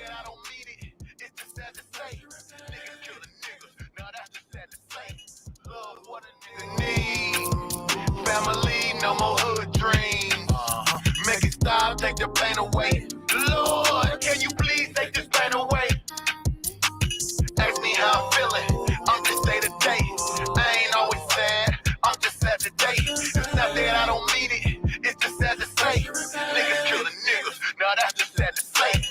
that I don't mean it. It's just sad to say. Niggas killing niggas. Now that's just sad to say. Love what a nigga need. Family, no more hood dreams. Make it stop, take the pain away. Lord, can you please take this pain away? Ask me how I'm feeling. I'm just day to day. I ain't always sad. I'm just sad today. It's not that I don't mean it. It's just sad to say. Niggas killing niggas. Now that's just sad to say.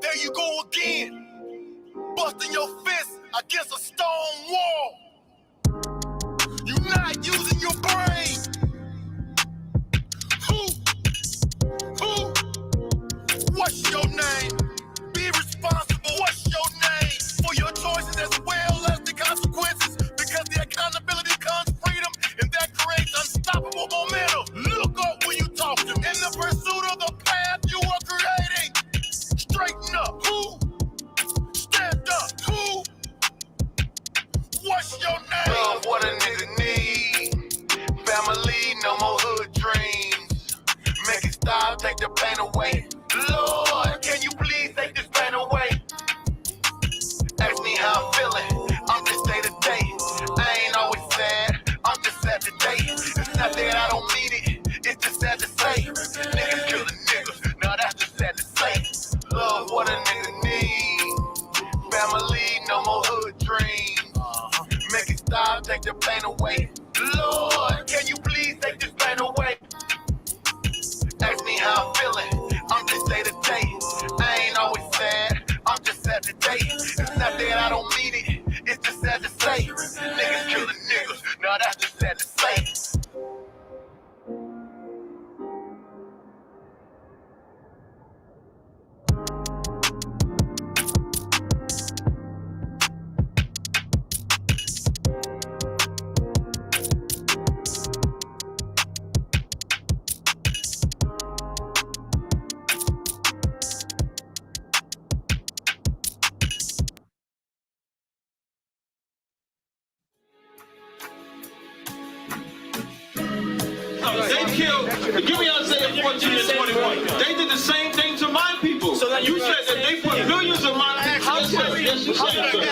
There you go again. Busting your fist against a stone wall. You not using your brain. Who? What's your name? Be responsible. What's your name? For your choices as well as the consequences. Because the accountability comes freedom, and that creates unstoppable momentum. Look up when you talk to me. In the pursuit of the path you are creating. Straighten up. Who? Stand up. Who? What's your name? Love what a nigga need. Family, no more hood dreams. Make it stop, take the pain away. Lord, can you please take this pain away? Ask me how I'm feeling. I'm just day to day. I ain't always sad. I'm just sad today. It's not that I don't mean it. It's just sad to say. Niggas killing niggas. Now that's just sad to say. Love what a nigga need. Family, no more hood dreams. Make it stop, take the pain away. Lord, can you please take this pain away? Ask me how I'm feeling. I'm just day to day. I ain't always sad. I'm just sad today. It's not that I don't mean it. It's just sad to say. Niggas killing niggas. Now that's just sad to say. They killed, give me Isaiah 14 and 21. They did the same thing to my people. So that you said that they put millions of my people. Yes, you said, sir.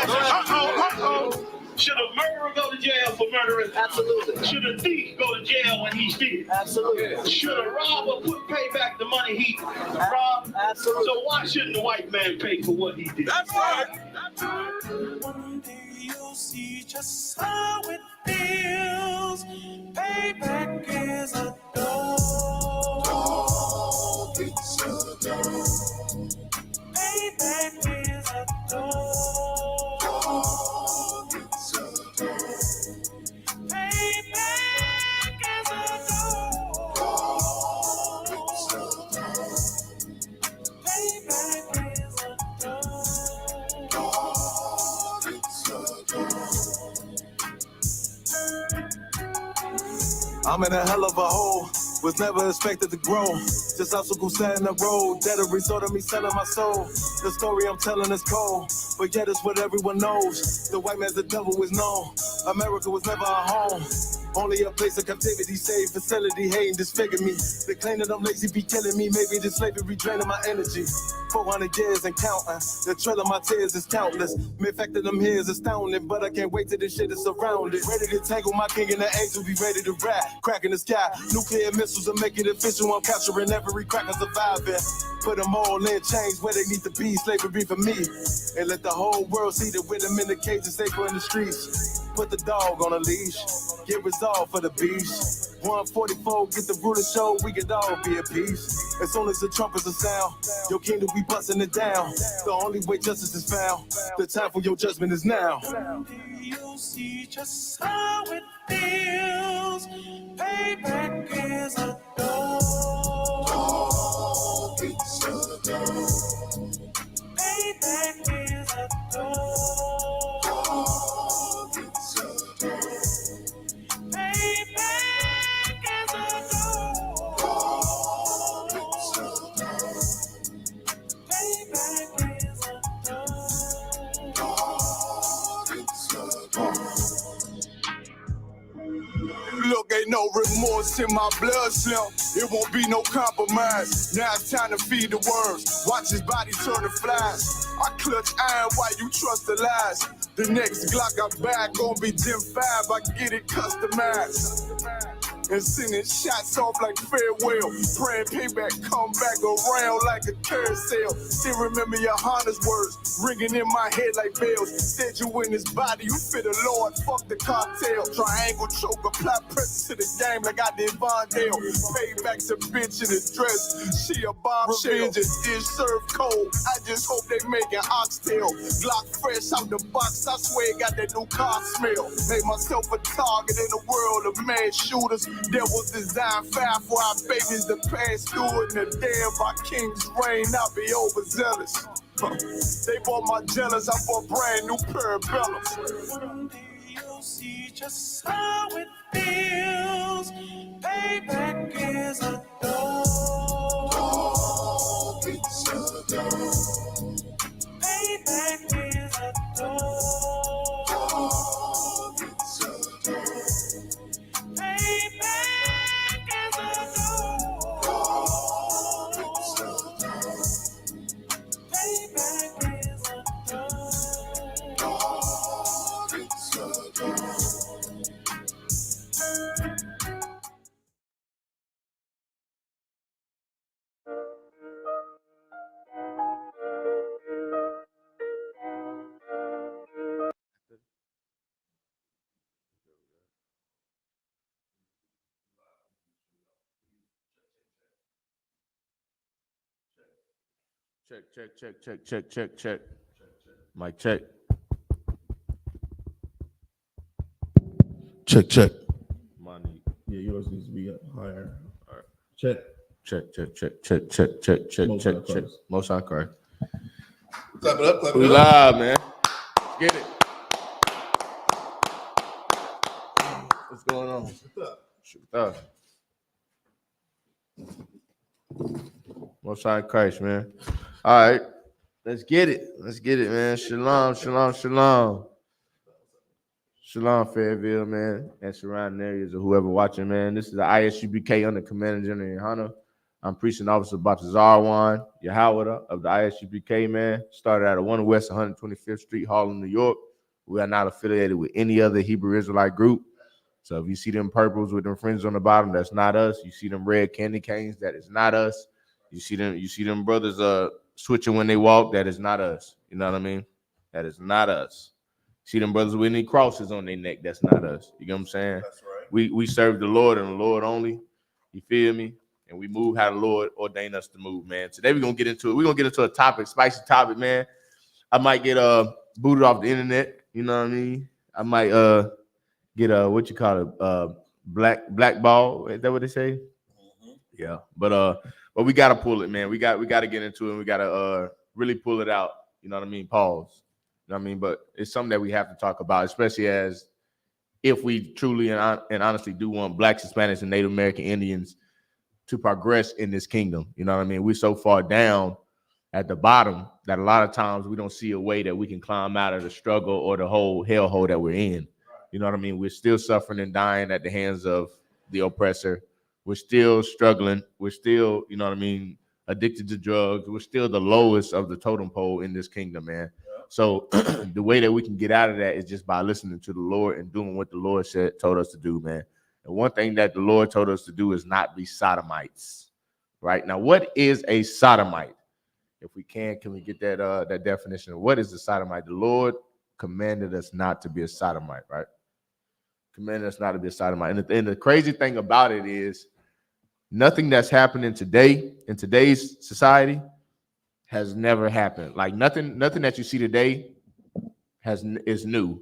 Should a murderer go to jail for murdering? Absolutely. Should a thief go to jail when he steals? Absolutely. Should a robber pay back the money he robbed? Absolutely. So why shouldn't the white man pay for what he did? That's right. That's right. One day you'll see just how it feels. Payback is a dog. It's a dog. Payback is a dog. It's a dog. Payback is a dog. It's a dog. Payback is a dog. It's a dog. I'm in a hell of a hole, was never expected to grow. Just obstacle set in the road, that a result of me selling my soul. The story I'm telling is cold, but yet it's what everyone knows. The white man's the devil is known. America was never our home. Only a place of captivity, safe facility, hating, disfigure me. They claim that I'm lazy, be killing me. Maybe this slavery draining my energy. 400 years and counting. The trail of my tears is countless. The fact that I'm here is astounding, but I can't wait till this shit is surrounded. Ready to tangle my king and the angel, be ready to rap. Crack in the sky, nuclear missiles will make it official. I'm capturing every cracker surviving. Put them all in chains where they need to be. Slavery for me. And let the whole world see that with them in the cage and safer in the streets. Put the dog on a leash. Get resolved for the beast. 144, get the ruler show, we could all be at peace. As soon as the trumpets are sound, your kingdom we busting it down. The only way justice is found, the time for your judgment is now. You'll see just how it feels. Payback is a dog. It's a dog. Payback is a dog. It's a dog. Payback is a dog. It's a dog. Payback is a dog. It's a dog. Look, ain't no remorse in my blood slump. It won't be no compromise. Now it's time to feed the worms. Watch his body turn to flies. I clutch iron while you trust the lies. The next Glock I buy gon' be Gen 5. I get it customized. And sending shots off like farewell. Praying payback come back around like a carousel. Still remember YAHANNA's words ringing in my head like bells. Said you in his body, you fit the Lord, fuck the cocktail. Triangle choke, apply pressure to the game like I did Vondale. Payback's a bitch in a dress. She a bombshell. Revenge is served cold. I just hope they make an oxtail. Glock fresh out the box, I swear it got that new car smell. Made myself a target in a world of mad shooters. Devils design fire for our babies to pass through it. And the day of our king's reign, I'll be overzealous. They bought my jealous, I bought brand new parabellums. Someday you'll see just how it feels. Payback is a dog. It's a dog. Payback is a dog. It's a dog. Payback is a dog. It's a dog. Payback is a dog. It's a dog. Check. Mic check. Check. Money. Yeah, yours needs to be up higher. All right. Check. Check. Most high Christ. Clap it up. We live, man. Get it. What's going on? What's up? Most high Christ, man. All right. Let's get it, man. Shalom. Shalom, Fayetteville, man, and surrounding areas of whoever watching, man. This is the I.S.U.P.K under Commander General YAHANNA. I'm Preaching Officer Batazarwan YAHANNA of the I.S.U.P.K, man. Started out at 1 West 125th Street, Harlem, New York. We are not affiliated with any other Hebrew Israelite group. So if you see them purples with them fringes on the bottom, that's not us. You see them red candy canes, that is not us. You see them brothers switching when they walk, that is not us. You know what I mean? That is not us. See them brothers with any crosses on their neck, that's not us. You know what I'm saying? That's right. We serve the Lord and the Lord only. You feel me? And we move how the Lord ordained us to move, man. Today we're gonna get into it. We're gonna get into a topic, spicy topic, man. I might get booted off the internet, you know what I mean? I might get what you call it, black ball. Is that what they say? Mm-hmm. Yeah, but we gotta pull it, man. We gotta get into it. And we gotta really pull it out. You know what I mean? Pause. You know what I mean? But it's something that we have to talk about, especially as if we truly and honestly do want Blacks, Hispanics, and Native American Indians to progress in this kingdom. You know what I mean? We're so far down at the bottom that a lot of times we don't see a way that we can climb out of the struggle or the whole hellhole that we're in. You know what I mean? We're still suffering and dying at the hands of the oppressor. We're still struggling. We're still, you know what I mean, addicted to drugs. We're still the lowest of the totem pole in this kingdom, man. So the way that we can get out of that is just by listening to the Lord and doing what the Lord told us to do, man. And one thing that the Lord told us to do is not be sodomites, right? Now, what is a sodomite? If we can we get that definition of what is a sodomite? The Lord commanded us not to be a sodomite, right? Commanded us not to be a sodomite. And the crazy thing about it is nothing that's happening today in today's society has never happened. Like nothing that you see today is new.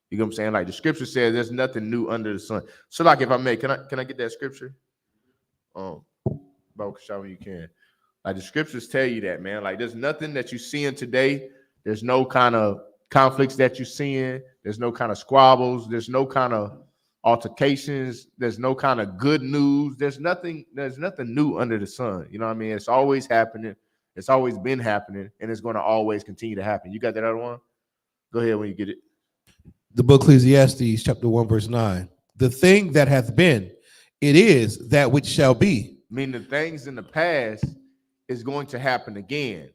You know what I'm saying? Like the scripture says, there's nothing new under the sun. So, like, if I may, can I get that scripture? About when you can. Like the scriptures tell you that, man. Like there's nothing that you seeing today. There's no kind of conflicts that you're seeing. There's no kind of squabbles. There's no kind of altercations. There's no kind of good news. There's nothing new under the sun. You know what I mean? It's always happening. It's always been happening, and it's going to always continue to happen. You got that other one? Go ahead when you get it. The book Ecclesiastes, chapter 1, verse 9. The thing that hath been it is that which shall be. Meaning the things in the past is going to happen again.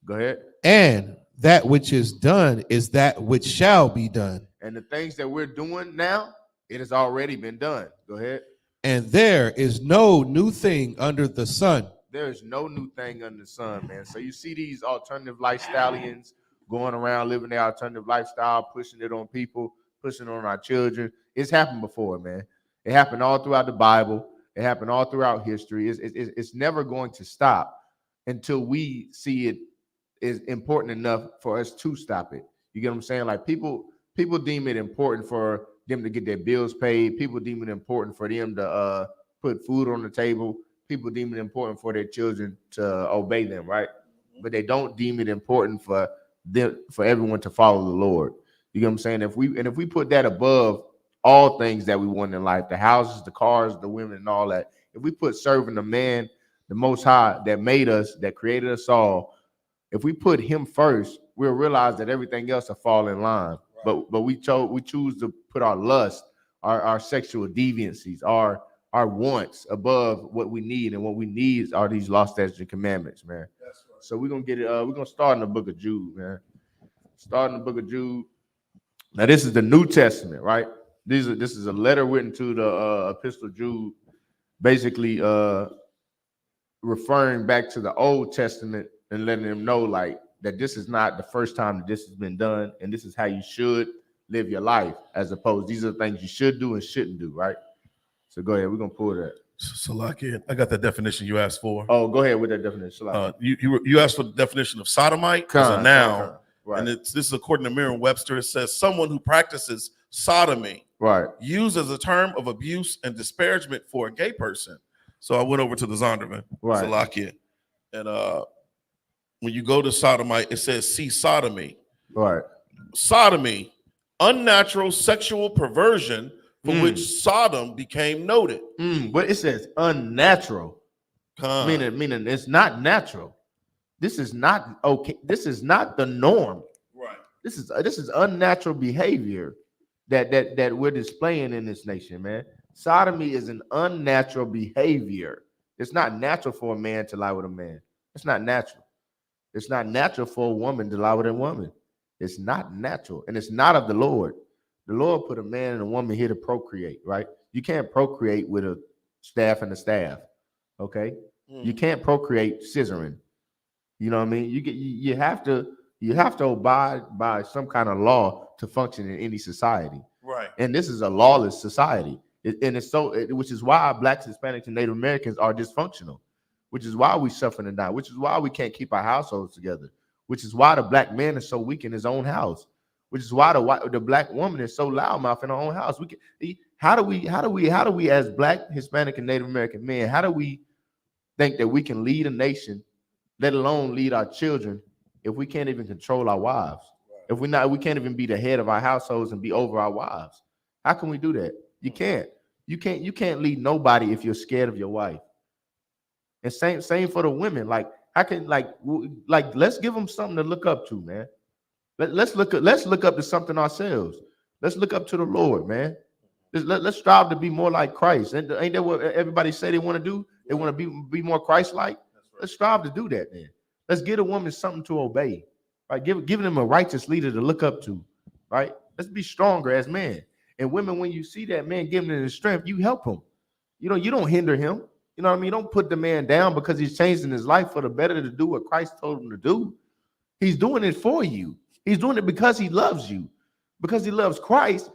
Go ahead. And that which is done is that which shall be done. And the things that we're doing now, it has already been done. Go ahead. And there is no new thing under the sun. There is no new thing under the sun, man. So you see these alternative lifestyleians going around living their alternative lifestyle, pushing it on people, pushing it on our children. It's happened before, man. It happened all throughout the Bible. It happened all throughout history. It's never going to stop until we see it is important enough for us to stop it. You get what I'm saying? Like people deem it important for them to get their bills paid. People deem it important for them to put food on the table. People deem it important for their children to obey them, right? But they don't deem it important for everyone to follow the Lord. You get what I'm saying? If we put that above all things that we want in life, the houses, the cars, the women, and all that, if we put serving the man, the Most High that made us, that created us all, if we put him first, we'll realize that everything else will fall in line. Right. But we choose to put our lust, our sexual deviancies, our wants above what we need, and what we need are these law, statutes, and commandments, man. That's right. So we're gonna get it. We're gonna start in the book of Jude, man. Start in the book of Jude. Now this is the New Testament, right? This is a letter written to the Epistle of Jude, basically referring back to the Old Testament and letting them know like that this is not the first time that this has been done, and this is how you should live your life, as opposed these are the things you should do and shouldn't do, right? So go ahead, we're gonna pull that. Salakia, I got the definition you asked for. Oh, go ahead with that definition. You asked for the definition of sodomite as a noun, right? And this is according to Merriam-Webster. It says someone who practices sodomy, right, used as a term of abuse and disparagement for a gay person. So I went over to the Zondervan, right, Salakia, and when you go to sodomite, it says see sodomy, right? Sodomy, unnatural sexual perversion for which Sodom became noted. But it says unnatural, meaning it's not natural. This is not okay. This is not the norm. Right. This is unnatural behavior that we're displaying in this nation, man. Sodomy is an unnatural behavior. It's not natural for a man to lie with a man. It's not natural. It's not natural for a woman to lie with a woman. It's not natural, and it's not of the Lord. The Lord put a man and a woman here to procreate, right? You can't procreate with a staff and a staff, okay? You can't procreate scissoring. You know what I mean? You have to abide by some kind of law to function in any society, right? And this is a lawless society, which is why Blacks, Hispanics, and Native Americans are dysfunctional, which is why we suffer and die, which is why we can't keep our households together, which is why the black man is so weak in his own house, which is why the black woman is so loudmouth in her own house. How do we as Black, Hispanic, and Native American men, how do we think that we can lead a nation, let alone lead our children, if we can't even control our wives? Right. If we can't even be the head of our households and be over our wives. How can we do that? You can't. You can't lead nobody if you're scared of your wife. And same for the women. Like I can let's give them something to look up to, man. Let's look up to something ourselves. Let's look up to the Lord, man. Let's strive to be more like Christ. And ain't that what everybody say they want to do? They want to be more Christ-like. Right. Let's strive to do that, man. Let's give a woman something to obey, right? Giving them a righteous leader to look up to, right? Let's be stronger as men. And women, when you see that man giving them the strength, you help him. You don't hinder him. You know what I mean? Don't put the man down because he's changing his life for the better to do what Christ told him to do. He's doing it for you. He's doing it because he loves you, because he loves Christ,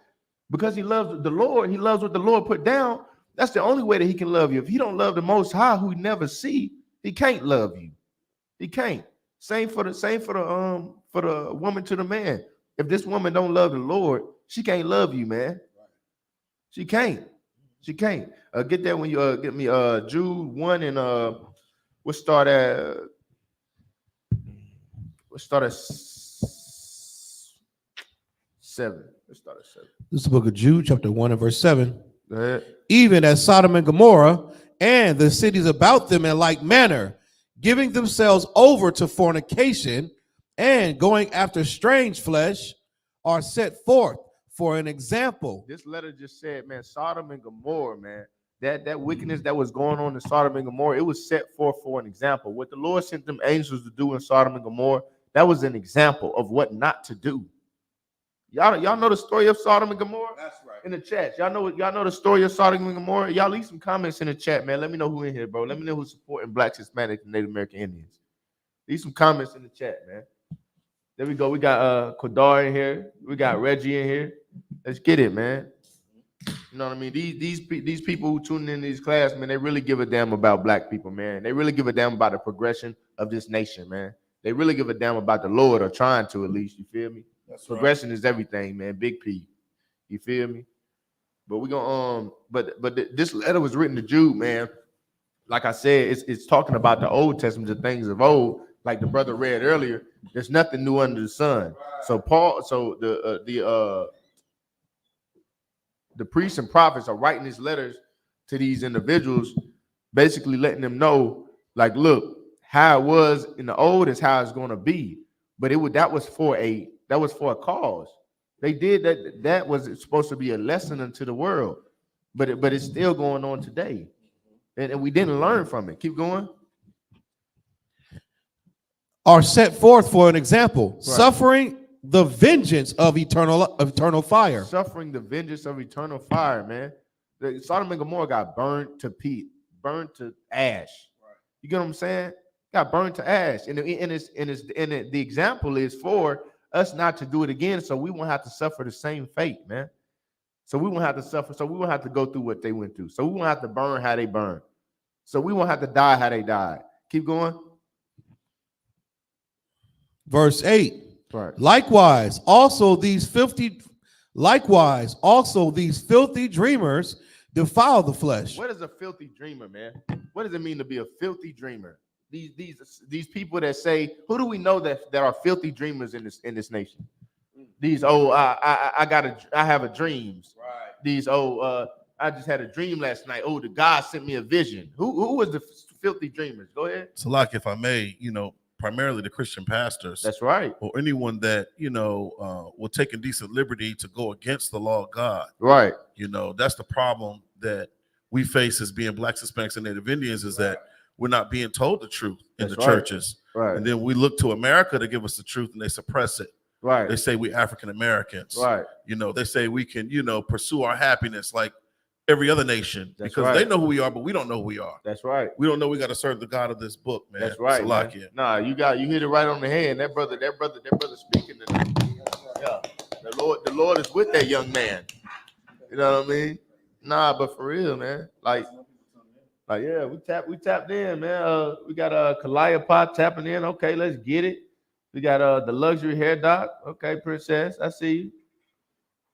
because he loves the Lord. He loves what the Lord put down. That's the only way that he can love you. If he don't love the Most High, who he never see, he can't love you. He can't. Same for the woman to the man. If this woman don't love the Lord, she can't love you, man. She can't. She can't. Get that when you get me Jude 1 and we'll start at 7. Let's start at 7. This is the book of Jude, chapter 1 and verse 7. Go ahead. Even as Sodom and Gomorrah and the cities about them in like manner, giving themselves over to fornication and going after strange flesh, are set forth for an example. This letter just said, man, Sodom and Gomorrah, man, that wickedness that was going on in Sodom and Gomorrah, it was set forth for an example. What the Lord sent them angels to do in Sodom and Gomorrah, that was an example of what not to do. Y'all know the story of Sodom and Gomorrah? That's right. In the chat. Y'all know the story of Sodom and Gomorrah? Y'all leave some comments in the chat, man. Let me know who in here, bro. Let me know who's supporting Blacks, Hispanics, and Native American Indians. Leave some comments in the chat, man. There we go. We got Kodar in here. We got Reggie in here. Let's get it, man. You know what I mean? These people who tune in these class, man, they really give a damn about Black people, man. They really give a damn about the progression of this nation, man. They really give a damn about the Lord, or trying to, at least. You feel me? That's progression is everything, man. Big P. You feel me? But we gonna this letter was written to Jude, man. Like I said, it's talking about the Old Testament, the things of old, like the brother read earlier. There's nothing new under the sun. So the priests and prophets are writing these letters to these individuals, basically letting them know, like, look, how it was in the old is how it's going to be. But that was for a cause. They did that. That was supposed to be a lesson unto the world, but it's still going on today, and we didn't learn from it. Keep going. Are set forth for an example, Right. suffering the vengeance of eternal fire. Suffering the vengeance of eternal fire, man. The Sodom and Gomorrah got burned to ash. Right. You get what I'm saying? Got burned to ash, and the example is for us not to do it again, so we won't have to suffer the same fate, man. So we won't have to suffer. So we won't have to go through what they went through. So we won't have to burn how they burned. So we won't have to die how they died. Keep going. Verse 8. Right. Likewise, also these filthy dreamers defile the flesh. What is a filthy dreamer, man? What does it mean to be a filthy dreamer? These people that say, who do we know that are filthy dreamers in this nation? These I have a dreams. Right. These I just had a dream last night. Oh, the God sent me a vision. Who was the filthy dreamers? Go ahead. So, like, if I may, primarily the Christian pastors. That's right. Or anyone that, will take indecent liberty to go against the law of God. Right. That's the problem that we face as being Blacks, Hispanics, and Native Indians, is that we're not being told the truth in the churches. Right. And then we look to America to give us the truth, and they suppress it. Right. They say we African Americans. Right. They say we can, pursue our happiness like every other nation. That's because right. they know who we are, but we don't know who we are. That's right. We don't know we got to serve the God of this book, man. That's right. Nah, you hit it right on the head. That brother speaking to them. Yeah. The Lord is with that young man. You know what I mean? Nah, but for real, man. Like yeah, we tapped in, man. We got Kalaya Pot tapping in. Okay, let's get it. We got the luxury hair doc. Okay, Princess, I see you.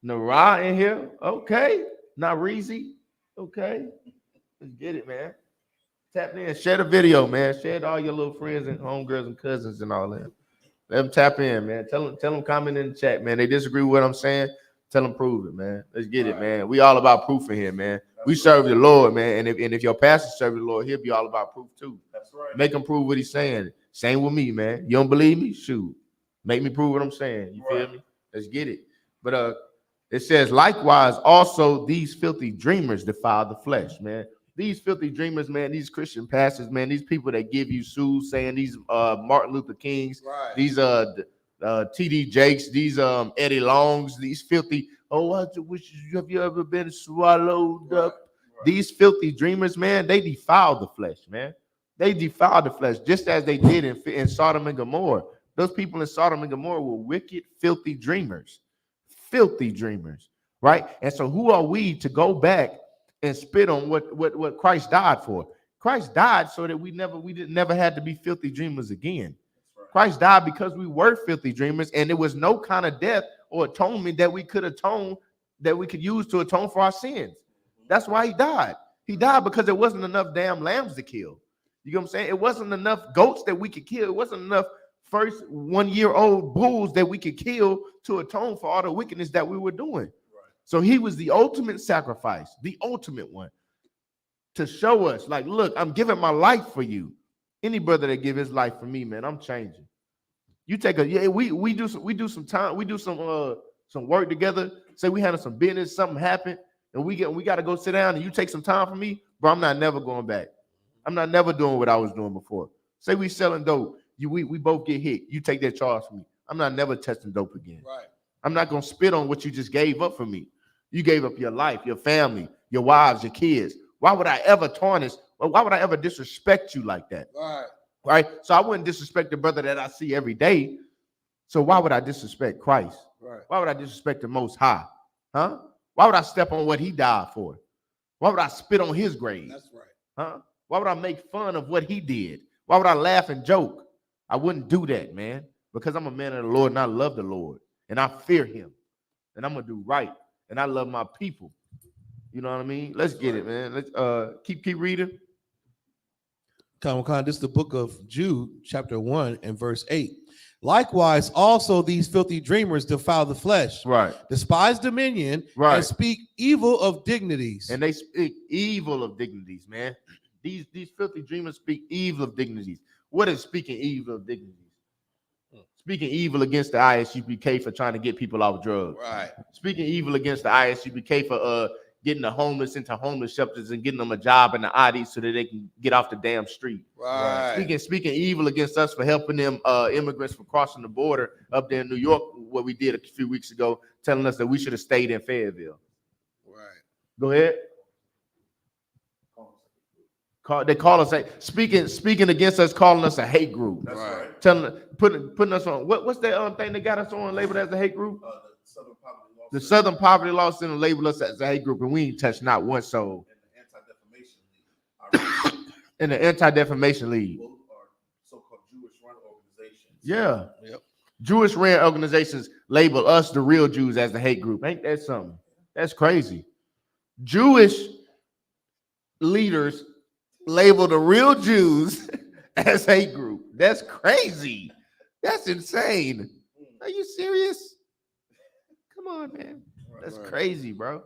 Nara in here. Okay. Narizi. Okay. Let's get it, man. Tap in. Share the video, man. Share it to all your little friends and homegirls and cousins and all that. Let them tap in, man. Tell them comment in the chat, man. They disagree with what I'm saying. Tell them prove it, man. Let's get it, man. We all about proof in here, man. We serve the Lord, man. And if your pastor serve the Lord, he'll be all about proof too. That's right. Make him prove what he's saying. Same with me, man. You don't believe me? Shoot. Make me prove what I'm saying. You feel me? Let's get it. But it says, likewise, also these filthy dreamers defile the flesh, man. These filthy dreamers, man, these Christian pastors, man, these people that give you soothsaying, these Martin Luther Kings, right. These T.D. Jakes, these Eddie Longs, these filthy, have you ever been swallowed up? Right. These filthy dreamers, man, they defile the flesh, man. They defile the flesh, just as they did in Sodom and Gomorrah. Those people in Sodom and Gomorrah were wicked, filthy dreamers. Filthy dreamers, right? And so who are we to go back and spit on what Christ died for? Christ died so that we never had to be filthy dreamers again. Right. Christ died because we were filthy dreamers, and there was no kind of death or atonement that we could use to atone for our sins. That's why he died. He died because there wasn't enough damn lambs to kill. You know what I'm saying? It wasn't enough goats that we could kill. It wasn't enough first 1-year-old bulls that we could kill to atone for all the wickedness that we were doing. Right. So he was the ultimate sacrifice, the ultimate one, to show us, like, look, I'm giving my life for you. Any brother that give his life for me, man, I'm changing. You take we do some work together. Say we handle some business, something happened, and we got to go sit down, and you take some time for me. bro, I'm not never going back. I'm not never doing what I was doing before. Say we selling dope, we both get hit. You take that charge from me. I'm not never testing dope again. Right. I'm not gonna spit on what you just gave up for me. You gave up your life, your family, your wives, your kids. Why would I ever tarnish? Or why would I ever disrespect you like that? Right. Right. So I wouldn't disrespect the brother that I see every day. So why would I disrespect Christ? Right. Why would I disrespect the Most High? Huh? Why would I step on what he died for? Why would I spit on his grave? That's right. Huh? Why would I make fun of what he did? Why would I laugh and joke? I wouldn't do that, man, because I'm a man of the Lord and I love the Lord and I fear him and I'm gonna do right and I love my people. You know what I mean? Let's get it, man. Let's keep reading. This is the book of Jude, chapter 1 and verse 8. Likewise, also these filthy dreamers defile the flesh, Right. despise dominion, Right. and speak evil of dignities. And they speak evil of dignities, man. These filthy dreamers speak evil of dignities. What is speaking evil of dignities? Speaking evil against the I.S.U.P.K for trying to get people off drugs. Right. Speaking evil against the I.S.U.P.K for getting the homeless into homeless shelters and getting them a job in the ID so that they can get off the damn street. Right. Speaking evil against us for helping them immigrants from crossing the border up there in New York, what we did a few weeks ago, telling us that we should have stayed in Fayetteville. Right. Go ahead. They call us speaking against us, calling us a hate group. That's right. Telling putting us on what's that thing they got us on labeled as a hate group? The Southern Poverty Law Center labeled us as a hate group, and we ain't touched not one soul. In the Anti-Defamation League. So-called Jewish run organizations. Yeah. Yep. Jewish ran organizations label us, the real Jews, as the hate group. Ain't that something? That's crazy. Jewish leaders label the real Jews as hate group. That's crazy. That's insane. Are you serious? Come on, man. That's crazy, bro.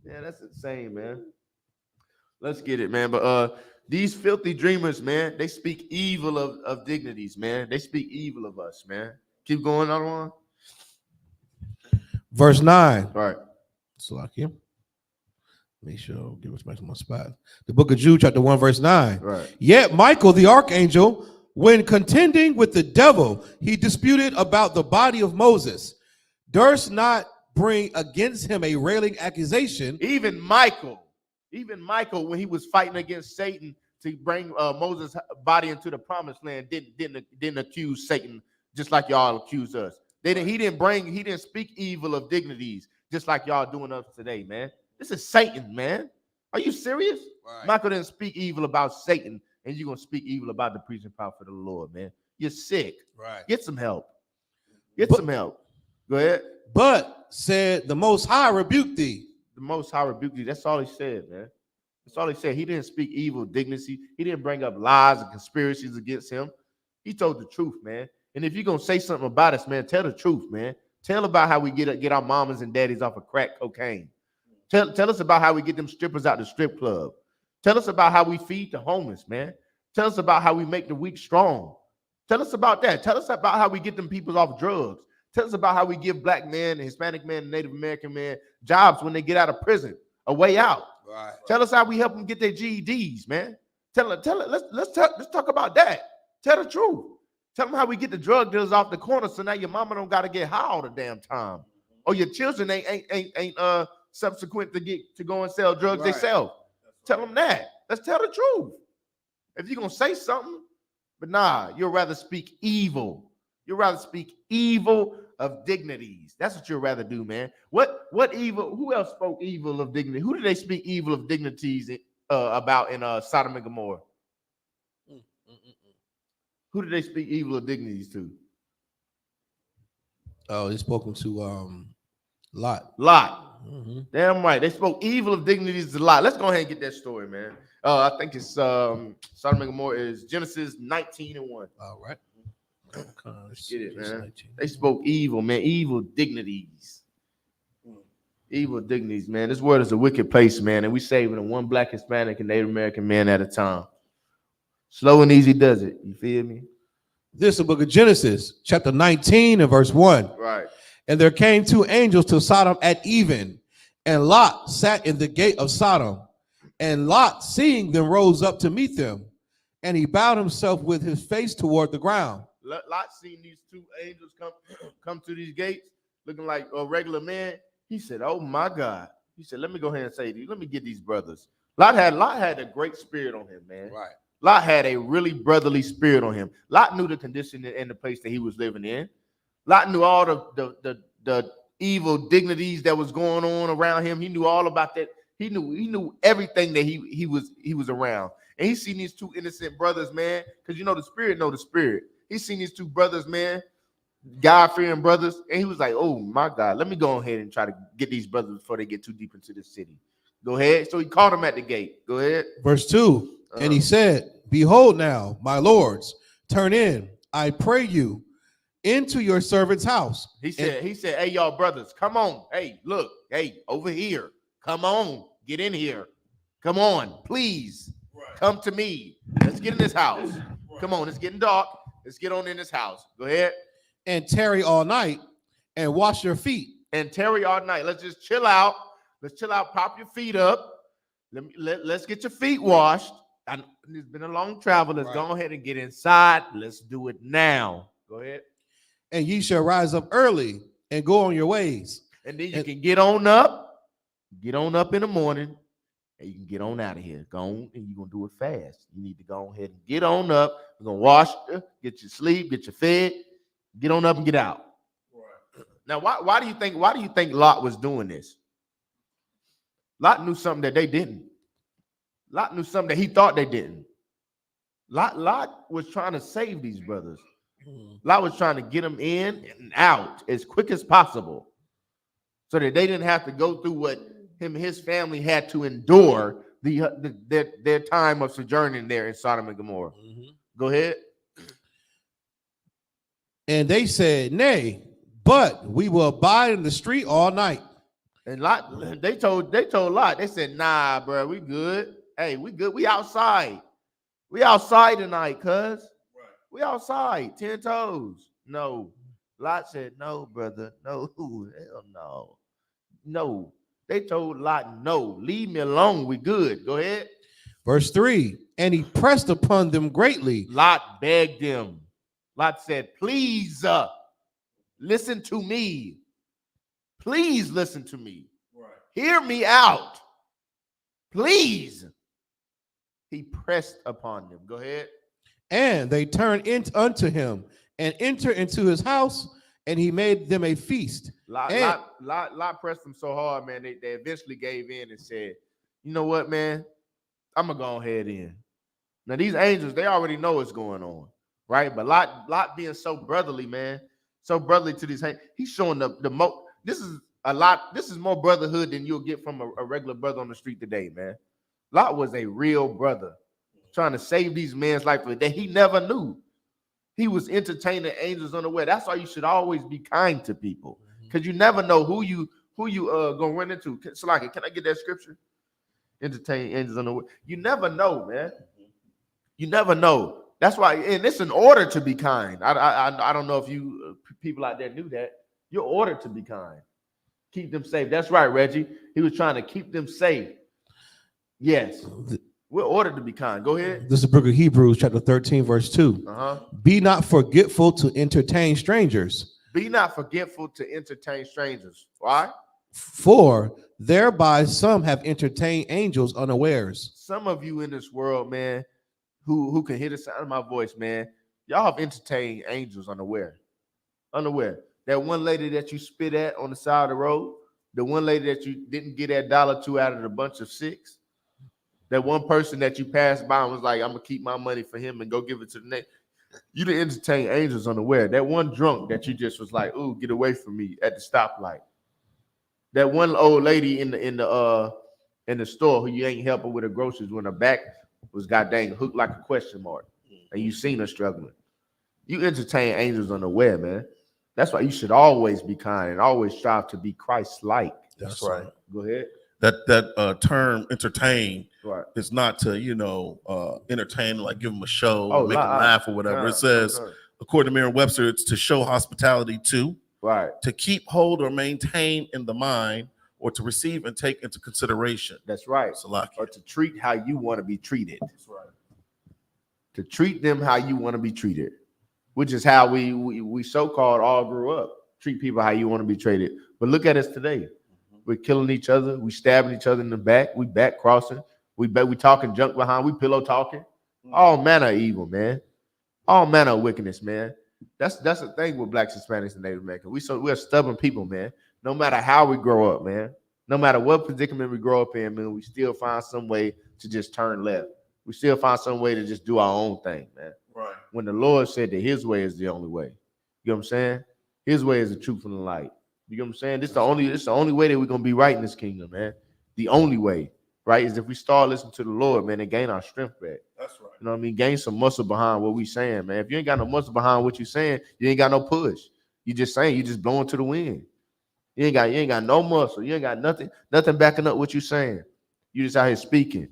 Yeah, that's insane, man. Let's get it, man. But these filthy dreamers, man, they speak evil of dignities, man. They speak evil of us, man. Keep going on. Verse 9. All right. So I can make sure I'll give respect to my spot. The book of Jude, chapter 1, verse 9. Right. Yet Michael, the archangel, when contending with the devil, he disputed about the body of Moses, durst not bring against him a railing accusation. Even Michael, when he was fighting against Satan to bring Moses' body into the promised land, didn't accuse Satan just like y'all accuse us. He didn't speak evil of dignities just like y'all doing us today, man. This is Satan, man. Are you serious? Right. Michael didn't speak evil about Satan, and you're gonna speak evil about the preaching power of the Lord, man. You're sick. Right. Get some help. Some help. Go ahead. But said the Most High rebuked thee. The Most High rebuked thee. That's all he said, man. That's all he said. He didn't speak evil dignity. He didn't bring up lies and conspiracies against him. He told the truth, man. And if you're gonna say something about us, man, tell the truth, man. Tell about how we get our mamas and daddies off of crack cocaine. Tell us about how we get them strippers out the strip club. Tell us about how we feed the homeless, man. Tell us about how we make the weak strong. Tell us about that. Tell us about how we get them people off drugs. Tell us about how we give black men, Hispanic men, and Native American men jobs when they get out of prison, a way out. Right. Tell us how we help them get their GEDs, man. Tell it. Let's talk about that. Tell the truth. Tell them how we get the drug dealers off the corner, so now your mama don't got to get high all the damn time, or your children ain't subsequent to go and sell drugs themselves. Tell them that. Let's tell the truth. If you're gonna say something, but nah, you'll rather speak evil. You'll rather speak evil of dignities. That's what you'll rather do, man. What evil? Who else spoke evil of dignity? Who did they speak evil of dignities about in Sodom and Gomorrah? Who did they speak evil of dignities to? Oh, they spoken to Lot. Mm-hmm. Damn right. They spoke evil of dignities to Lot. Let's go ahead and get that story, man. I think it's Sodom and Gomorrah is Genesis 19:1. All right. Let's get it, man. They spoke evil, man. Evil dignities. Evil dignities, man. This world is a wicked place, man. And we saving them one black, Hispanic, and Native American man at a time. Slow and easy does it. You feel me? This is the book of Genesis, chapter 19 and verse 1. Right. And there came two angels to Sodom at even, and Lot sat in the gate of Sodom. And Lot, seeing them, rose up to meet them, and he bowed himself with his face toward the ground. Lot seen these two angels come to these gates, looking like a regular man. He said, "Oh my God." He said, "Let me go ahead and say these. Let me get these brothers." Lot had a great spirit on him, man. Right. Lot had a really brotherly spirit on him. Lot knew the condition and the place that he was living in. Lot knew all the evil dignities that was going on around him. He knew all about that. He knew everything that he was around. And he seen these two innocent brothers, man, because the spirit know the spirit. He seen these two brothers, man, God-fearing brothers, and he was like, "Oh my God, let me go ahead and try to get these brothers before they get too deep into the city." Go ahead. So he caught them at the gate. Go ahead. Verse 2. And he said, "Behold now, my lords, turn in, I pray you, into your servant's house." He said, "Hey, y'all brothers, come on. Hey, look, hey, over here. Come on, get in here. Come on, please. Come to me. Let's get in this house. Come on, it's getting dark. Let's get on in this house." Go ahead. "And tarry all night, and wash your feet." And tarry all night. Let's just chill out. Let's chill out. Pop your feet up. Let's get your feet washed. It's been a long travel. Let's go ahead and get inside. Let's do it now. Go ahead. "And ye shall rise up early and go on your ways." And then you can get on up in the morning, and you can get on out of here. Go on, and you're gonna do it fast. You need to go ahead and get on up. You're gonna wash, get your sleep, get your fed, get on up and get out. Right. Now, why do you think Lot was doing this? Lot knew something that they didn't. Lot knew something that he thought they didn't. Lot was trying to save these brothers. Lot was trying to get them in and out as quick as possible, so that they didn't have to go through what him and his family had to endure their time of sojourning there in Sodom and Gomorrah. Mm-hmm. Go ahead. "And they said, Nay, but we will abide in the street all night." And Lot, they told Lot, they said, "Nah, bro, we good. Hey, we good. We outside. We outside tonight, cuz. Right. We outside, 10 toes." No. Lot said, "No, brother. No, hell no. No." They told Lot, "No, leave me alone. We good." Go ahead. Verse 3. "And he pressed upon them greatly." Lot begged them. Lot said, "Please, listen to me. Please listen to me. Right. Hear me out. Please." He pressed upon them. Go ahead. "And they turned unto him and entered into his house, and he made them a feast." Lot pressed them so hard, man. They eventually gave in and said, "You know what, man? I'm gonna go ahead in." Now these angels, they already know what's going on, right? But Lot being so brotherly, man, so brotherly to these angels, he's showing the most. This is more brotherhood than you'll get from a regular brother on the street today, man. Lot was a real brother trying to save these men's life that he never knew. He was entertaining angels unaware. That's why you should always be kind to people, because you never know who you gonna run into. Salaki, can I get that scripture? Entertain angels unaware. You never know, man. You never know. That's why, and it's an order to be kind. I don't know if you people out there knew that. You're ordered to be kind. Keep them safe. That's right, Reggie. He was trying to keep them safe. Yes. We're ordered to be kind. Go ahead. This is the book of Hebrews, chapter 13, verse 2. "Be not forgetful to entertain strangers." Be not forgetful to entertain strangers. Why? "For thereby some have entertained angels unawares." Some of you in this world, man, who can hear the sound of my voice, man, y'all have entertained angels unaware. Unaware. That one lady that you spit at on the side of the road, the one lady that you didn't get that $2 out of the bunch of 6, that one person that you passed by and was like, "I'm gonna keep my money for him and go give it to the next." You didn't entertain angels unaware. That one drunk that you just was like, "Ooh, get away from me" at the stoplight. That one old lady in the store who you ain't helping with her groceries when her back was goddamn hooked like a question mark, and you seen her struggling. You entertain angels unaware, man. That's why you should always be kind and always strive to be Christ-like. That's right. Go ahead. That term entertain, right, is not to entertain, like give them a show, make them laugh or whatever. It says, according to Merriam-Webster, it's to show hospitality to, right, to keep hold or maintain in the mind or to receive and take into consideration. That's right. Salaki. Or to treat how you want to be treated. That's right. To treat them how you want to be treated, which is how we so-called all grew up. Treat people how you want to be treated. But look at us today. We're killing each other. We stabbing each other in the back. We back crossing. We talking junk behind. We pillow talking. All manner of evil, man. All manner of wickedness, man. That's the thing with blacks, Hispanics, and Native Americans. We're stubborn people, man. No matter how we grow up, man. No matter what predicament we grow up in, man, we still find some way to just turn left. We still find some way to just do our own thing, man. Right. When the Lord said that his way is the only way. You know what I'm saying? His way is the truth and the light. You know what I'm saying? This the only way that we're gonna be right in this kingdom, man. The only way, right, is if we start listening to the Lord, man, and gain our strength back. That's right. You know what I mean? Gain some muscle behind what we saying, man. If you ain't got no muscle behind what you saying, you ain't got no push. You just saying, you just blowing to the wind. You ain't got no muscle. You ain't got nothing backing up what you saying. You just out here speaking.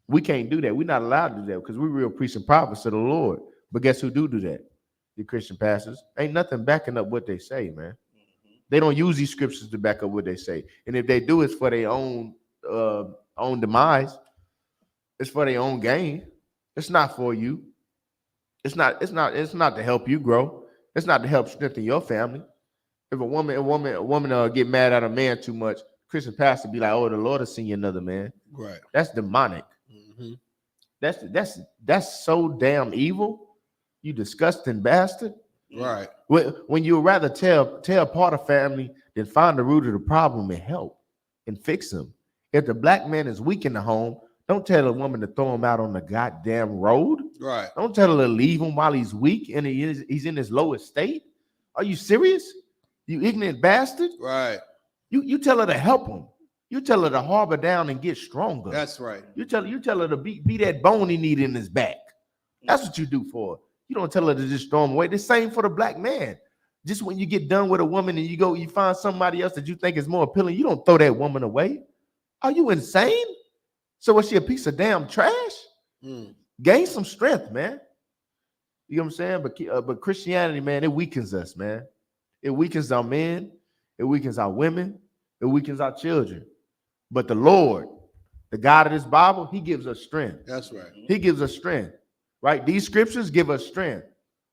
We can't do that. We're not allowed to do that because we're real priests and prophets of the Lord. But guess who do that? The Christian pastors. Ain't nothing backing up what they say, man. They don't use these scriptures to back up what they say. And if they do, it's for their own demise. It's for their own gain. It's not for you. It's not to help you grow. It's not to help strengthen your family. If a woman get mad at a man too much, Christian pastor be like, "Oh, the Lord has seen you another man." Right. That's demonic. Mm-hmm. That's so damn evil. You disgusting bastard. Right. When you rather tear apart a family than find the root of the problem and help and fix them. If the black man is weak in the home, don't tell a woman to throw him out on the goddamn road. Right. Don't tell her to leave him while he's weak and he's in his lowest state. Are you serious? You ignorant bastard. Right. You tell her to help him. You tell her to harbor down and get stronger. That's right. You tell her to be that bone he need in his back. That's what you do for her. You don't tell her to just throw him away. The same for the black man. Just when you get done with a woman and you find somebody else that you think is more appealing, you don't throw that woman away. Are you insane? So was she a piece of damn trash? Gain some strength, man. You know what I'm saying? But Christianity, man, it weakens us, man. It weakens our men. It weakens our women. It weakens our children. But the Lord, the God of this Bible, he gives us strength. That's right. He gives us strength, right? These scriptures give us strength.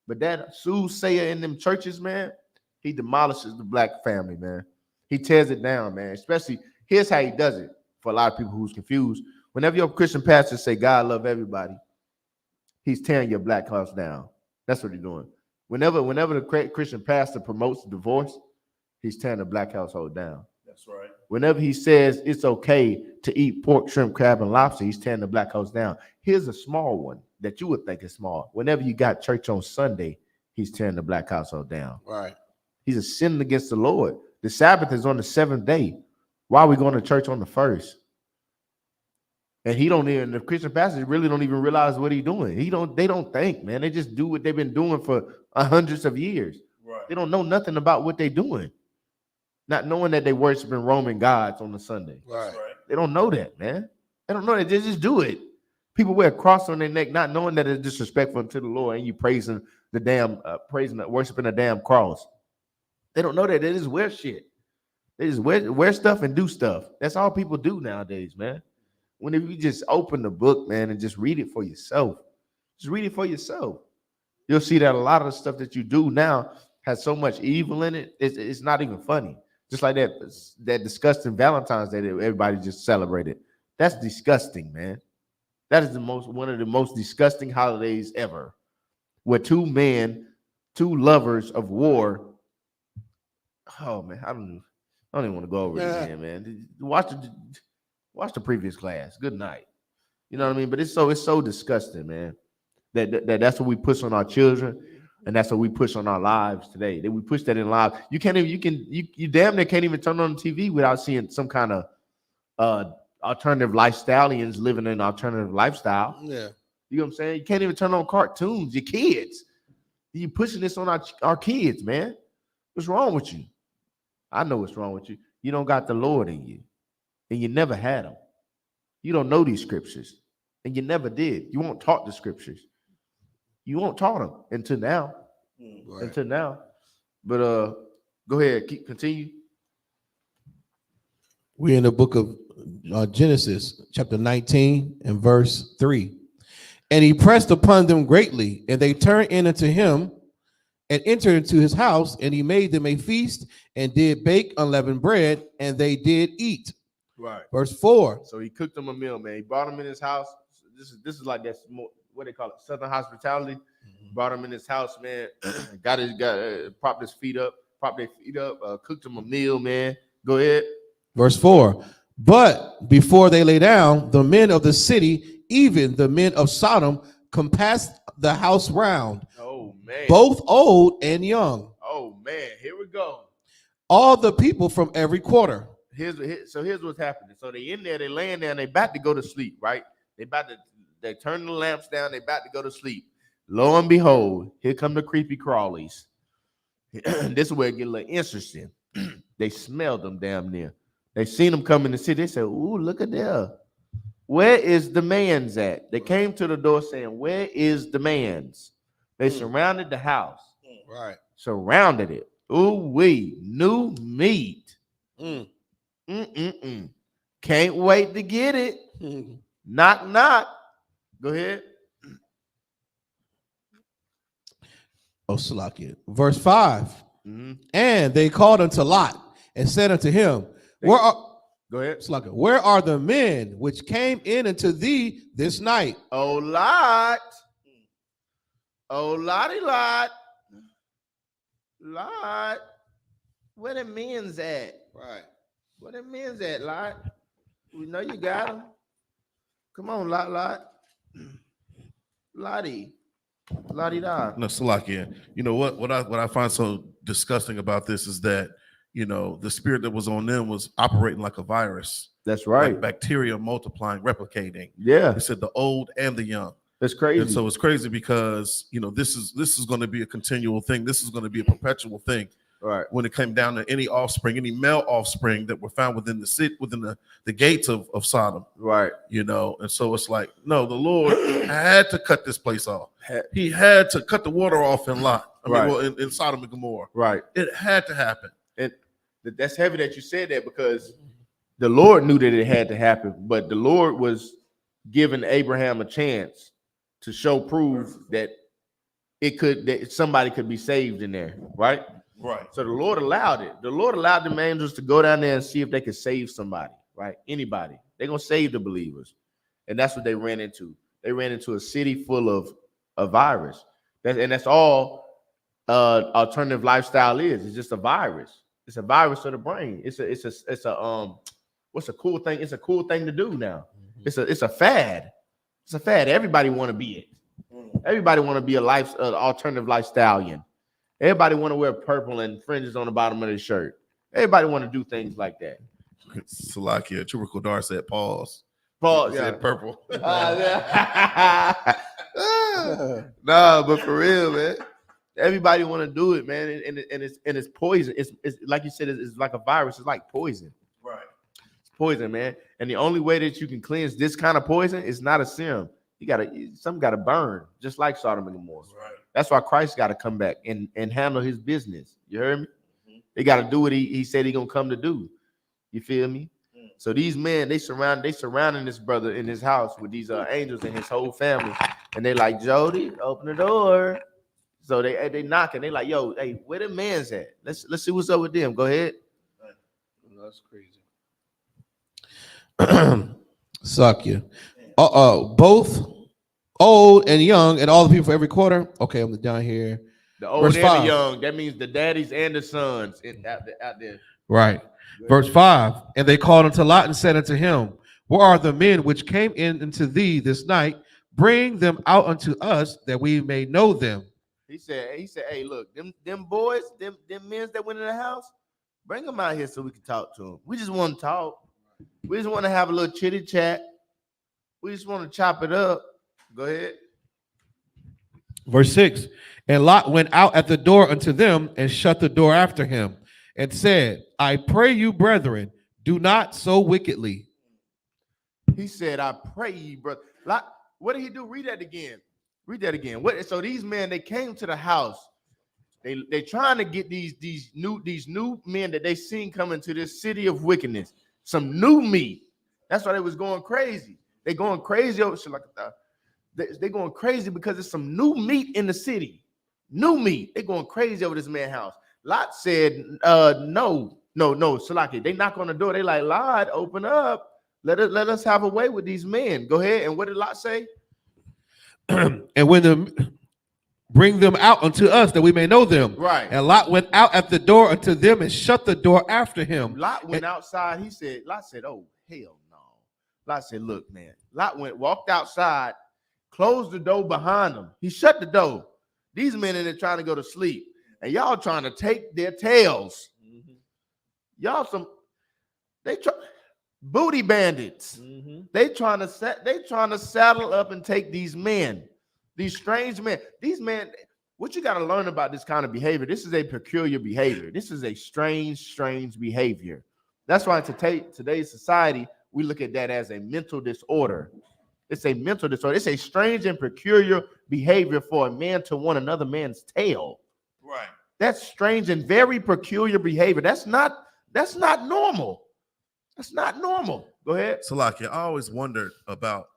But that soothsayer in them churches, man, he demolishes the black family, man. He tears it down, man. Especially, here's how he does it for a lot of people who's confused. Whenever your Christian pastor say God love everybody, he's tearing your black house down. That's what he's doing. Whenever the Christian pastor promotes divorce, he's tearing the black household down. That's right. Whenever he says it's okay to eat pork, shrimp, crab, and lobster, he's tearing the black house down. Here's a small one that you would think is small. Whenever you got church on Sunday, he's tearing the black household down. Right. He's a sinning against the Lord. The Sabbath is on the 7th day. Why are we going to church on the 1st? And the Christian pastors really don't even realize what he's doing. They don't think, man. They just do what they've been doing for hundreds of years. Right. They don't know nothing about what they're doing. Not knowing that they worshiping Roman gods on the Sunday. Right. They don't know that, man. They don't know that. They just do it. People wear a cross on their neck, not knowing that it's disrespectful to the Lord, and you worshiping the damn cross. They don't know that. They just wear shit. They just wear stuff and do stuff. That's all people do nowadays, man. Whenever you just open the book, man, and just read it for yourself. Just read it for yourself. You'll see that a lot of the stuff that you do now has so much evil in it. It's not even funny. Just like that disgusting Valentine's Day that everybody just celebrated. That's disgusting, man. That is one of the most disgusting holidays ever. Where two lovers of war. Oh man, I don't even want to go over it again, man. Watch the previous class. Good night. You know what I mean? But it's so disgusting, man. That's what we push on our children, and that's what we push on our lives today. That we push that in lives. You damn near can't even turn on the TV without seeing some kind of alternative lifestyleians living an alternative lifestyle. Yeah. You know what I'm saying? You can't even turn on cartoons. Your kids. You pushing this on our kids, man. What's wrong with you? I know what's wrong with you. You don't got the Lord in you. And you never had them. You don't know these scriptures. And you never did. You won't taught the scriptures. You won't taught them until now. Right. Until now. But go ahead, continue. We're in the book of Genesis, chapter 19 and verse 3. And he pressed upon them greatly, and they turned in unto him and entered into his house, and he made them a feast and did bake unleavened bread, and they did eat. Right. Verse 4. So he cooked them a meal, man. He brought them in his house. This is like that's more, what they call it, Southern hospitality. Brought him in his house, man. Propped his feet up, cooked him a meal, man. Go ahead. Verse 4. But before they lay down, the men of the city, even the men of Sodom, compassed the house round. Oh man. Both old and young. Oh man, here we go. All the people from every quarter. Here's what's happening. So they in there, they laying there, and they about to go to sleep, right? They turn the lamps down, they about to go to sleep. Lo and behold, here come the creepy crawlies. This is where it get a little interesting. They smelled them damn near. They seen them come in the city. They said, ooh, look at there. Where is the man's at? They came to the door saying, where is the man's? They surrounded the house. Right. Surrounded it. Ooh, we new meat. Can't wait to get it. Knock, knock. Go ahead. Oh, Salakia. Verse 5. And they called unto Lot and said unto him, Go ahead. Salakia, where are the men which came in unto thee this night? Oh, Lot. Oh, Lottie Lot. Lot. Where the men's at? Right. Where the men's at, Lot? We know you got them. Come on, Lot. Lottie da. No, Salakia. You know what I find so disgusting about this is that, you know, the spirit that was on them was operating like a virus. That's right. Like bacteria multiplying, replicating. Yeah. They said the old and the young. That's crazy. And so it's crazy because, you know, this is going to be a continual thing. This is going to be a perpetual thing. Right. When it came down to any offspring, any male offspring that were found within the city, within the gates of Sodom. Right. You know, and so it's like, no, the Lord had to cut this place off. He had to cut the water off in Lot. In Sodom and Gomorrah. Right. It had to happen. And that's heavy that you said that, because the Lord knew that it had to happen, but the Lord was giving Abraham a chance to prove that that somebody could be saved in there, right? Right. So the Lord allowed it. The Lord allowed the angels to go down there and see if they could save somebody, right? Anybody. They're going to save the believers. And that's what they ran into. They ran into a city full of a virus. That's all alternative lifestyle is. It's just a virus. It's a virus of the brain. It's a what's a cool thing? It's a cool thing to do now. It's a fad. It's a fad. Everybody want to be it. Everybody want to be a alternative lifestyle. Everybody want to wear purple and fringes on the bottom of their shirt. Everybody want to do things like that. Salakia, Trooper Kodar said pause. Pause. He said purple. Nah, but for real, man. Everybody want to do it, man, and it's poison. It's like you said, it's like a virus. It's like poison. Right. It's poison, man. And the only way that you can cleanse this kind of poison is not a serum. Something gotta burn, just like Sodom and Gomorrah. Right. That's why Christ got to come back and handle his business. You heard me? They got to do what he said he gonna come to do. You feel me? So these men, they surrounding this brother in his house with these angels and his whole family, and they like, Jody, open the door. So they knocking. They like, yo, hey, where the man's at? Let's see what's up with them. Go ahead. That's crazy. Suck you. Both old and young, and all the people for every quarter. Okay, I'm down here. The old and the young. That means the daddies and the sons out there. Right. Verse 5. And they called unto Lot and said unto him, where are the men which came in unto thee this night? Bring them out unto us, that we may know them. He said, hey, look, them boys, them men that went in the house, bring them out here so we can talk to them. We just want to talk. We just want to have a little chitty chat. We just want to chop it up. Go ahead. Verse 6. And Lot went out at the door unto them and shut the door after him and said, I pray you, brethren, do not so wickedly. He said, I pray you, brother. Lot, what did he do? Read that again. So these men, they came to the house. They trying to get these new men that they seen coming to this city of wickedness. some new meat. That's why they was going crazy. They going crazy over shit like that. They going crazy because there's some new meat in the city. New meat. They going crazy over this man's house. Lot said, no, Salaki. They knock on the door. They like, Lot, open up. Let us have a way with these men. Go ahead. And what did Lot say? And when the bring them out unto us that we may know them. Right. And Lot went out at the door unto them and shut the door after him. Lot went outside. Lot said, oh, hell no. Lot said, look, man. Lot walked outside, closed the door behind him. He shut the door. These men in there trying to go to sleep. And y'all trying to take their tails. Y'all booty bandits. They trying to saddle up and take these men. These strange men, what you got to learn about this kind of behavior, this is a peculiar behavior. This is a strange behavior. That's why in today's society, we look at that as a mental disorder. It's a mental disorder. It's a strange and peculiar behavior for a man to want another man's tail. Right. That's strange and very peculiar behavior. That's not normal. That's not normal. Go ahead. Salaki, I always wondered about,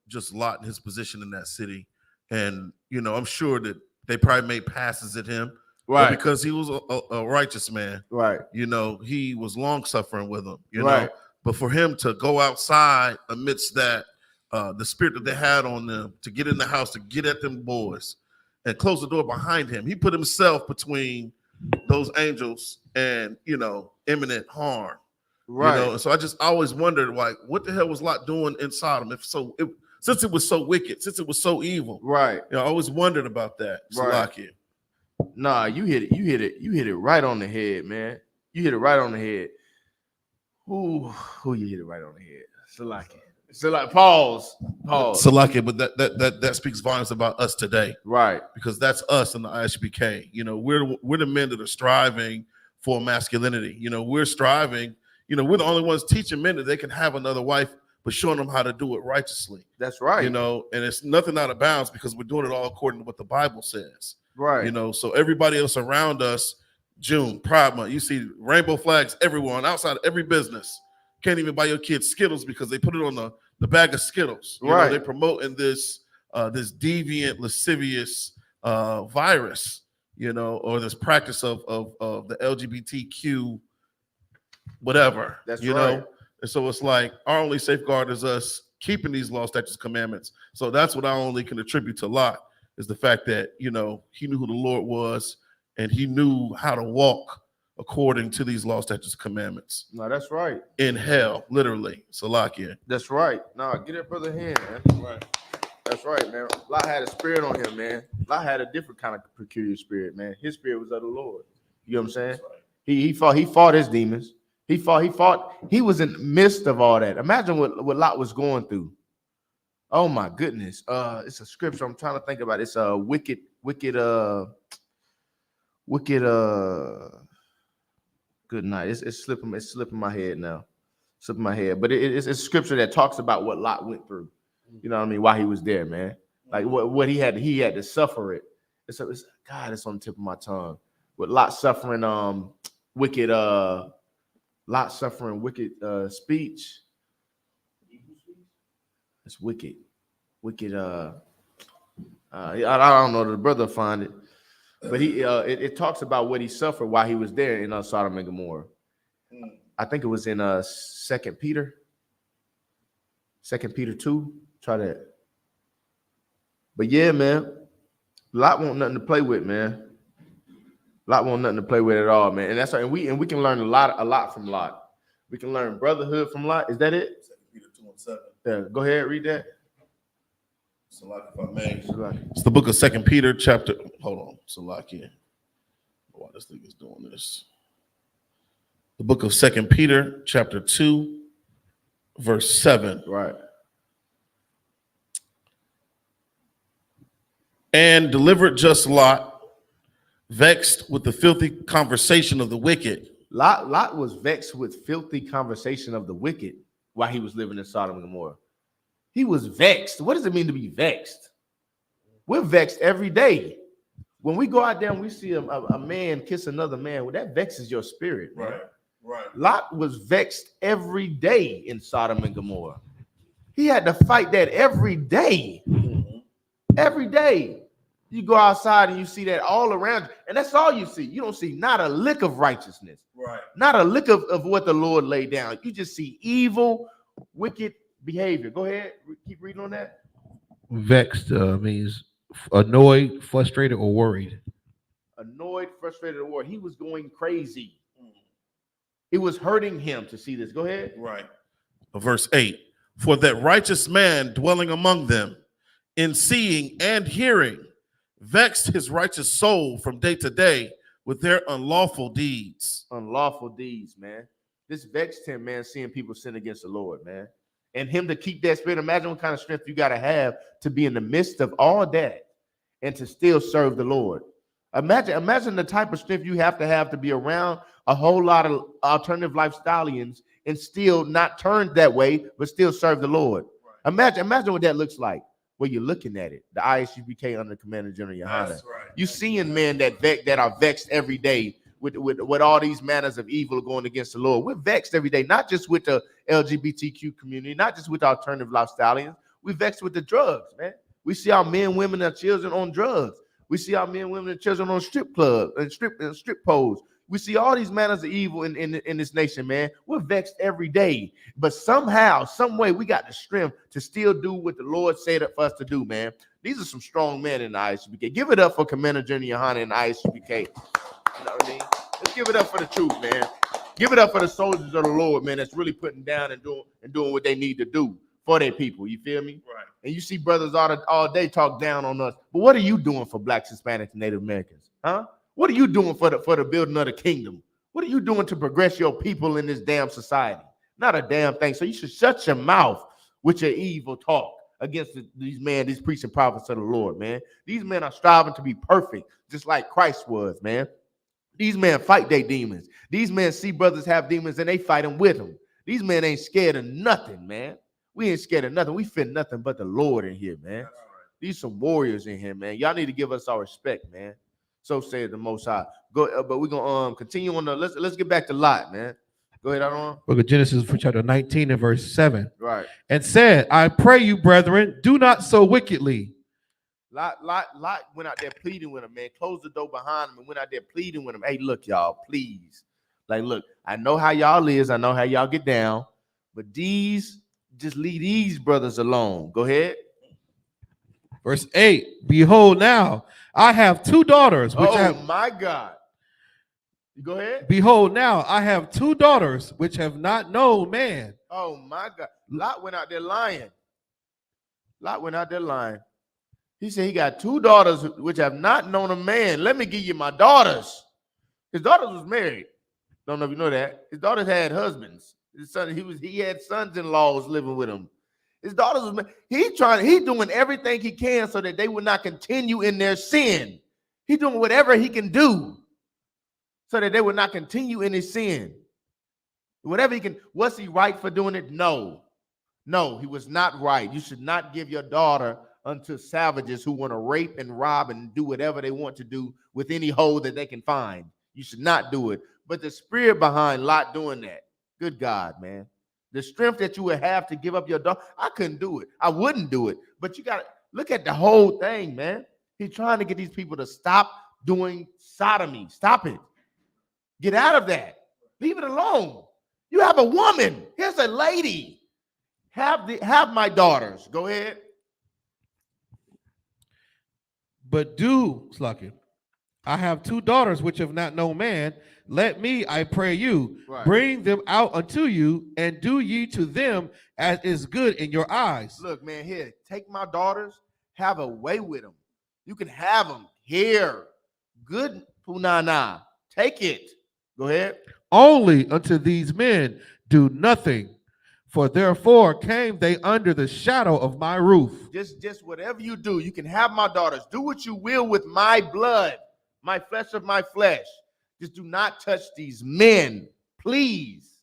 just Lot and his position in that city. And, I'm sure that they probably made passes at him. Right. Because he was a righteous man. Right. He was long suffering with them, right. But for him to go outside amidst that, the spirit that they had on them, to get in the house, to get at them boys and close the door behind him, he put himself between those angels and, imminent harm. Right. So I just always wondered, like, what the hell was Lot doing in Sodom? Since it was so wicked, since it was so evil. Right. I always wondered about that. Right. Salaki. Nah, you hit it right on the head, man. You hit it right on the head. Who you hit it right on the head? Salaki. Pause. Salaki, but that speaks volumes about us today. Right. Because that's us in the I.S.U.P.K. We're the men that are striving for masculinity. We're striving, we're the only ones teaching men that they can have another wife, but showing them how to do it righteously. That's right. And it's nothing out of bounds because we're doing it all according to what the Bible says. Right. So everybody else around us, June, Pride Month, you see rainbow flags everywhere and outside of every business. Can't even buy your kids Skittles because they put it on the bag of Skittles. Right. They're promoting this deviant, lascivious virus, or this practice of the LGBTQ, whatever. That's right. And so it's like our only safeguard is us keeping these laws, statutes, commandments. So that's what I only can attribute to Lot, is the fact that, he knew who the Lord was and he knew how to walk according to these laws, statutes, commandments. No, that's right. In hell, literally. Salakia. That's right. No, get that brother hand, man. Right. That's right, man. Lot had a spirit on him, man. Lot had a different kind of peculiar spirit, man. His spirit was of the Lord. You know what I'm saying? Right. He fought his demons. He was in the midst of all that. Imagine what Lot was going through. Oh my goodness. It's a scripture I'm trying to think about. It's a wicked, good night. It's slipping my head now. But it's a scripture that talks about what Lot went through. You know what I mean? While he was there, man. Like what he had to suffer it. It's on the tip of my tongue. With Lot suffering wicked speech. It's wicked. I don't know. The brother find it, but it talks about what he suffered while he was there in Sodom and Gomorrah. I think it was in 2 Peter 2. Try that. But yeah, man, Lot want nothing to play with, man. Lot want nothing to play with at all, man. And that's right. And we can learn a lot from Lot. We can learn brotherhood from Lot. Is that it? 2 Peter 2:7. Yeah, go ahead, read that. Salaki, if I may. It's the book of 2 Peter, chapter. Hold on, Salaki. Why this thing is doing this? The book of 2 Peter, chapter 2, verse 7. Right. And delivered just Lot, vexed with the filthy conversation of the wicked. Lot was vexed with filthy conversation of the wicked while he was living in Sodom and Gomorrah. He was vexed. What does it mean to be vexed? We're vexed every day. When we go out there and we see a man kiss another man, well, that vexes your spirit. Man. Right. Lot was vexed every day in Sodom and Gomorrah. He had to fight that every day. Every day. You go outside and you see that all around you, and that's all you see. You don't see not a lick of righteousness, Right. not a lick of what the Lord laid down. You just see evil, wicked behavior. Go ahead, keep reading on that. Vexed means annoyed, frustrated, or worried. Annoyed, frustrated, or worried. He was going crazy. It was hurting him to see this. Go ahead. Right. Verse 8. For that righteous man dwelling among them, in seeing and hearing, vexed his righteous soul from day to day with their unlawful deeds. Unlawful deeds, man. This vexed him, man, seeing people sin against the Lord, man. And him to keep that spirit. Imagine what kind of strength you got to have to be in the midst of all that and to still serve the Lord. Imagine the type of strength you have to be around a whole lot of alternative lifestyleians and still not turn that way, but still serve the Lord. Right. Imagine what that looks like. Where you're looking at it, the I.S.U.P.K under Commander General YAHANNA. Right. You seeing men that are vexed every day with all these manners of evil going against the Lord. We're vexed every day, not just with the LGBTQ community, not just with alternative lifestyleians. We're vexed with the drugs, man. We see our men, women, and children on drugs. We see our men, women, and children on strip clubs and strip poles. We see all these manners of evil in this nation, man. We're vexed every day. But somehow, some way, we got the strength to still do what the Lord said for us to do, man. These are some strong men in the I.S.U.P.K. Give it up for Commander General YAHANNA and the I.S.U.P.K. You know what I mean? Let's give it up for the truth, man. Give it up for the soldiers of the Lord, man, that's really putting down and doing what they need to do for their people. You feel me? Right. And you see brothers all day talk down on us. But what are you doing for Blacks, Hispanics, and Native Americans? Huh? What are you doing for the building of the kingdom? What are you doing to progress your people in this damn society? Not a damn thing. So you should shut your mouth with your evil talk against these priests and prophets of the Lord, man. These men are striving to be perfect, just like Christ was, man. These men fight their demons. These men see brothers have demons and they fight them with them. These men ain't scared of nothing, man. We ain't scared of nothing. We fear nothing but the Lord in here, man. These some warriors in here, man. Y'all need to give us our respect, man. So said the Most High. Go, but we're gonna continue on the. Let's get back to Lot, man. Go ahead, Aaron. Book of Genesis, chapter 19 and verse 7. Right. And said, I pray you, brethren, do not so wickedly. Lot went out there pleading with him, man. Closed the door behind him and went out there pleading with him. Hey, look, y'all, please. Like, look, I know how y'all is. I know how y'all get down. But just leave these brothers alone. Go ahead. Verse 8, behold, now I have two daughters. My God. You go ahead. Behold, now I have two daughters which have not known man. Oh, my God. Lot went out there lying. He said he got two daughters which have not known a man. Let me give you my daughters. His daughters was married. Don't know if you know that. His daughters had husbands. His son, he had sons-in-laws living with him. His daughters was he doing everything he can so that they would not continue in their sin. He's doing whatever he can do so that they would not continue in his sin. Whatever he can. Was he right for doing it? No, he was not right. You should not give your daughter unto savages who want to rape and rob and do whatever they want to do with any hole that they can find. You should not do it. But the spirit behind Lot doing that, good God, man. The strength that you would have to give up your daughter, I couldn't do it. I wouldn't do it. But you got to look at the whole thing, man. He's trying to get these people to stop doing sodomy. Stop it. Get out of that. Leave it alone. You have a woman. Here's a lady. Have my daughters. Go ahead. But do, Slucky, I have two daughters which have not known man. Let me, I pray you, bring them out unto you, and do ye to them as is good in your eyes. Look, man, here, take my daughters, have a way with them. You can have them here. Good punana. Take it. Go ahead. Only unto these men do nothing, for therefore came they under the shadow of my roof. Just whatever you do, you can have my daughters. Do what you will with my blood, my flesh of my flesh. Just do not touch these men, please.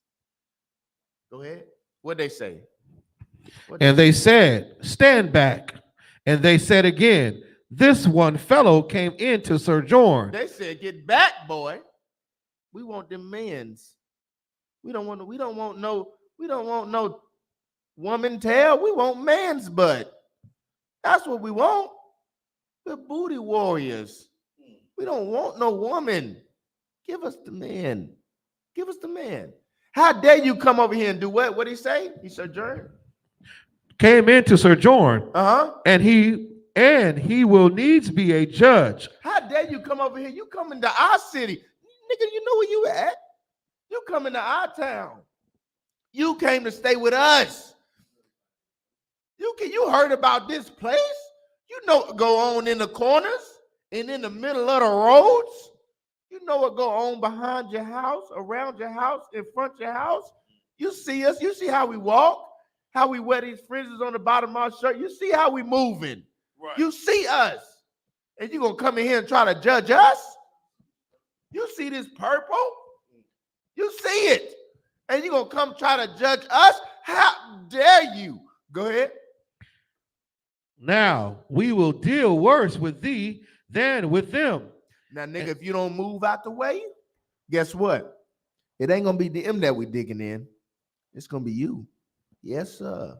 Go ahead. What'd they say? And they said, stand back. And they said again, this one fellow came in to sojourn. They said, get back, boy. We want them men's. We don't want no woman tail. We want man's butt. That's what we want. We're booty warriors. We don't want no woman. Give us the man. Give us the man. How dare you come over here and do what? What did he say? He sojourned. Came in to sojourn. Uh-huh. And he will needs be a judge. How dare you come over here? You come into our city. Nigga, you know where you at. You come into our town. You came to stay with us. You heard about this place? You know what go on in the corners and in the middle of the roads. You know what go on behind your house, around your house, in front of your house. You see us. You see how we walk, how we wear these fringes on the bottom of our shirt. You see how we moving. Right. You see us. And you're going to come in here and try to judge us? You see this purple? You see it. And you're going to come try to judge us? How dare you? Go ahead. Now we will deal worse with thee than with them. Now, nigga, if you don't move out the way, guess what? It ain't going to be them that we digging in. It's going to be you. Yes, sir.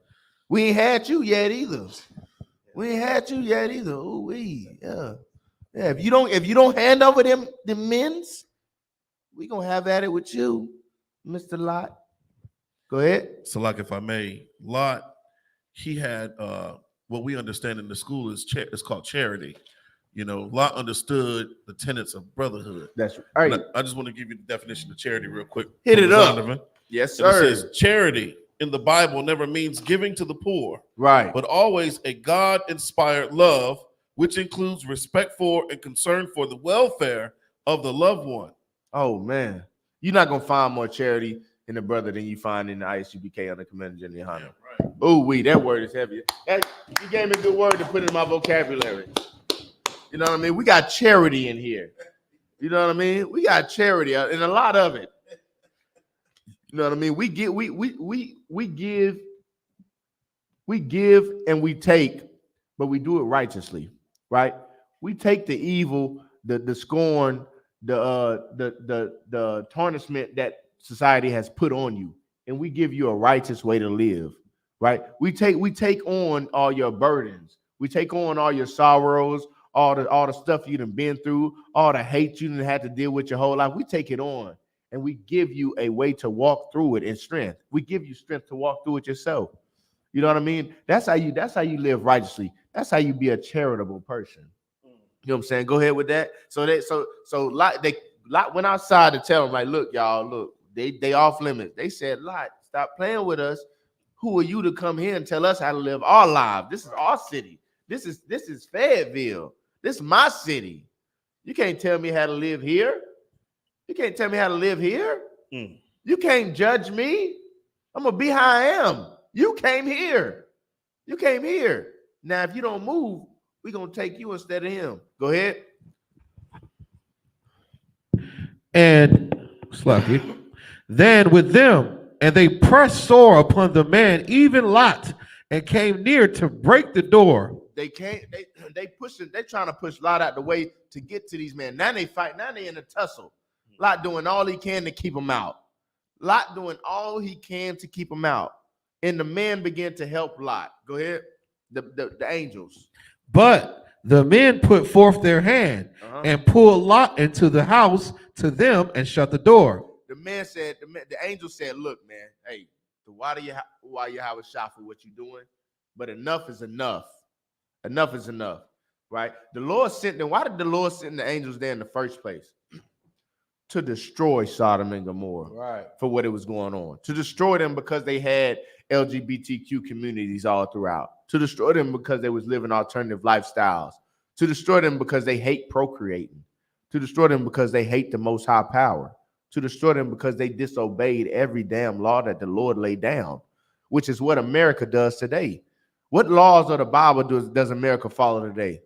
We ain't had you yet either. Ooh, yeah. Yeah, if you don't hand over them men's, we gonna have at it with you, Mr. Lot. Go ahead. So, like, if I may, Lot, he had what we understand in the school is called charity. You know, Lot understood the tenets of brotherhood. That's right. I just want to give you the definition of charity real quick. Hit it up. Donovan. Yes, sir. It says charity in the Bible never means giving to the poor, right? But always a God-inspired love, which includes respect for and concern for the welfare of the loved one. Oh, man. You're not going to find more charity in a brother than you find in the I.S.U.P.K under Commander General YAHANNA. Yeah, right. Oh, that word is heavy. You gave me a good word to put in my vocabulary. You know what I mean? We got charity in here. You know what I mean? We got charity and a lot of it. You know what I mean? We give and we take, but we do it righteously, right? We take the evil, the scorn, the tarnishment that society has put on you, and we give you a righteous way to live, right? We take on all your burdens, we take on all your sorrows, all the stuff you done been through, all the hate you done had to deal with your whole life. We take it on, and we give you a way to walk through it in strength. We give you strength to walk through it yourself. You know what I mean? That's how you live righteously. That's how you be a charitable person. You know what I'm saying? Go ahead with that. So Lot went outside to tell them, like, look, y'all, look, they off limits. They said, Lot, stop playing with us. Who are you to come here and tell us how to live our lives? This is our city. This is Fayetteville. This is my city. You can't tell me how to live here. You can't tell me how to live here. You can't judge me. I'm gonna be how I am. You came here. Now, if you don't move, we're gonna take you instead of him. Go ahead. And Slucky, then with them, and they pressed sore upon the man, even Lot, and came near to break the door. They trying to push Lot out the way to get to these men. Now they fight. Now they in a tussle. Lot doing all he can to keep them out. And the men began to help Lot. Go ahead. The angels. But the men put forth their hand and pulled Lot into the house to them and shut the door. The angel said, look, man, hey, why you have a shot for what you're doing? But enough is enough. Enough is enough, right? The Lord sent them. Why did the Lord send the angels there in the first place? To destroy Sodom and Gomorrah, right? For what it was going on. To destroy them because they had LGBTQ communities all throughout. To destroy them because they was living alternative lifestyles. To destroy them because they hate procreating. To destroy them because they hate the Most High power. To destroy them because they disobeyed every damn law that the Lord laid down, which is what America does today. What laws of the Bible does America follow today?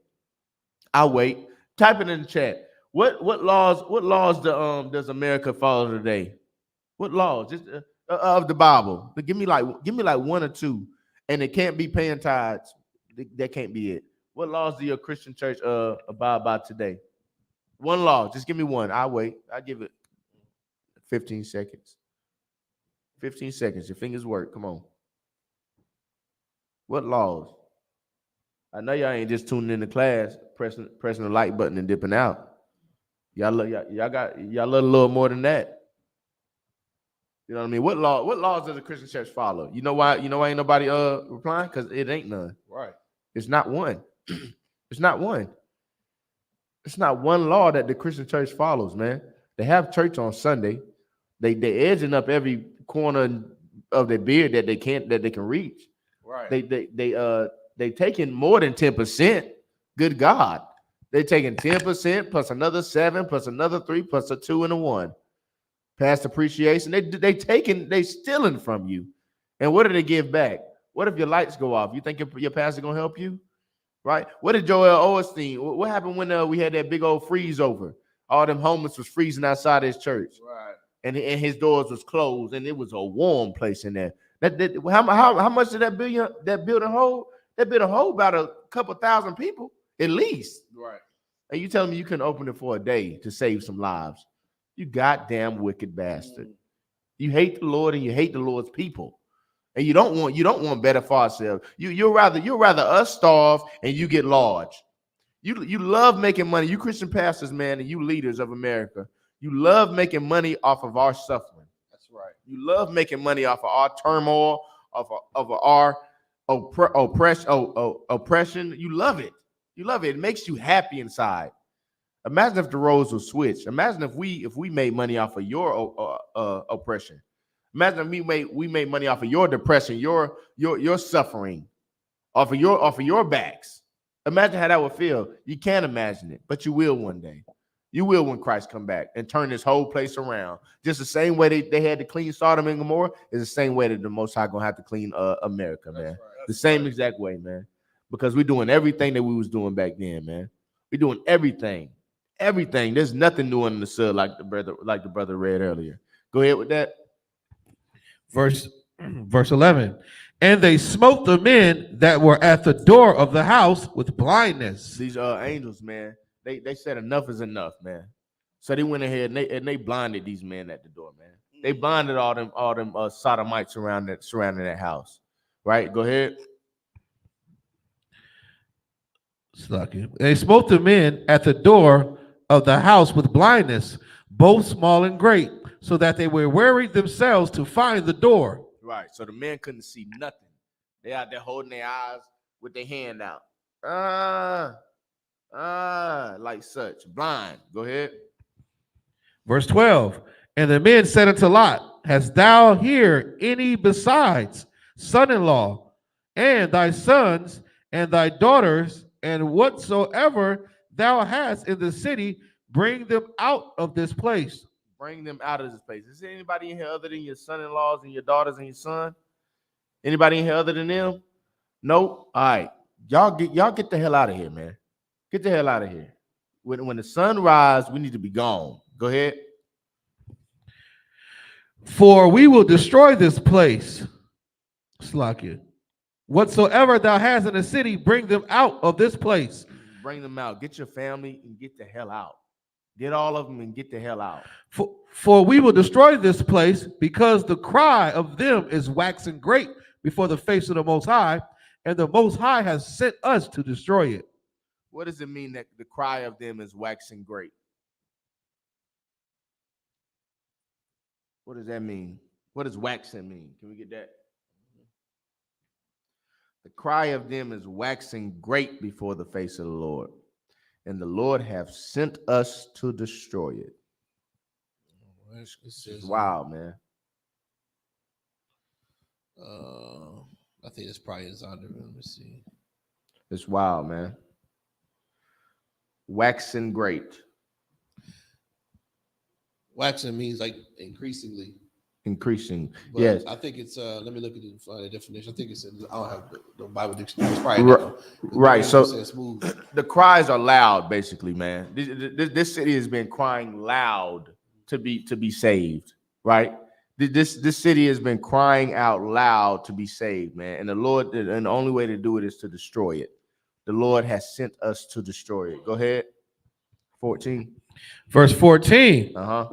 I'll wait. Type it in the chat. What laws does America follow today? What laws? Just of the Bible? Give me like one or two, and it can't be paying tithes. That can't be it. What laws do your Christian church abide by today? One law. Just give me one. I'll wait. I'll give it 15 seconds. 15 seconds. Your fingers work. Come on. What laws? I know y'all ain't just tuning in the class, pressing the like button and dipping out. Y'all got a little more than that. You know what I mean? What laws does the Christian church follow? You know why ain't nobody replying? Because it ain't none. Right. It's not one. It's not one. It's not one law that the Christian church follows, man. They have church on Sunday. They edging up every corner of their beard that they can reach. Right. They taking more than 10%. Good God. They taking 10% plus another 7 plus another 3 plus a 2 and a 1. Past appreciation. They stealing from you. And what do they give back? What if your lights go off? You think your pastor gonna help you? Right? What did Joel Osteen? What happened when we had that big old freeze over? All them homeless was freezing outside his church. Right. And his doors was closed, and it was a warm place in there. How much did that building hold? That building hold about a couple thousand people at least. Right. And you telling me you couldn't open it for a day to save some lives? You goddamn wicked bastard. You hate the Lord and you hate the Lord's people. And you don't want better for ourselves. You'd rather us starve and you get large. You love making money. You Christian pastors, man, and you leaders of America. You love making money off of our suffering. That's right. You love making money off of our turmoil, of our oppression. You love it. You love it. It makes you happy inside. Imagine if the roles were switched. Imagine if we made money off of your oppression. Imagine if we made money off of your depression, your suffering, off of your backs. Imagine how that would feel. You can't imagine it, but you will one day. You will when Christ come back and turn this whole place around. Just the same way they had to clean Sodom and Gomorrah is the same way that the Most High gonna have to clean America, man. Right. The same exact way, man. Because we're doing everything that we was doing back then, man. We're doing everything. Everything. There's nothing new under the sun, like the brother read earlier. Go ahead with that. Verse 11. And they smote the men that were at the door of the house with blindness. These angels, man, they said enough is enough, man. So they went ahead and they blinded these men at the door, man. They blinded all them sodomites surrounding that house. Right? Go ahead. They smote the men at the door of the house with blindness, both small and great, so that they were wearied themselves to find the door. Right. So the men couldn't see nothing. They out there holding their eyes with their hand out. Like such. Blind. Go ahead. Verse 12. And the men said unto Lot, hast thou here any besides son-in-law, and thy sons, and thy daughters, and whatsoever thou hast in the city, bring them out of this place. Bring them out of this place. Is there anybody in here other than your son-in-laws and your daughters and your son? Anybody in here other than them? Nope. All right. Y'all get the hell out of here, man. Get the hell out of here. When the sun rises, we need to be gone. Go ahead. For we will destroy this place. Slakia. Whatsoever thou hast in the city, bring them out of this place. Bring them out. Get your family and get the hell out. Get all of them and get the hell out. For we will destroy this place, because the cry of them is waxing great before the face of the Most High, and the Most High has sent us to destroy it. What does it mean that the cry of them is waxing great? What does that mean? What does waxing mean? Can we get that? The cry of them is waxing great before the face of the Lord, and the Lord have sent us to destroy it. It's wild, man. I think it's probably his honor. Let me see. It's wild, man. Waxing great. Waxing means like increasingly. Increasing. But yes. I think it's let me look at the definition. I think it's I don't have the Bible dictionary. It's probably right. So the cries are loud, basically, man. This city has been crying loud to be saved, right? This city has been crying out loud to be saved, man. And the only way to do it is to destroy it. The Lord has sent us to destroy it. Go ahead. 14. Verse 14. Uh-huh.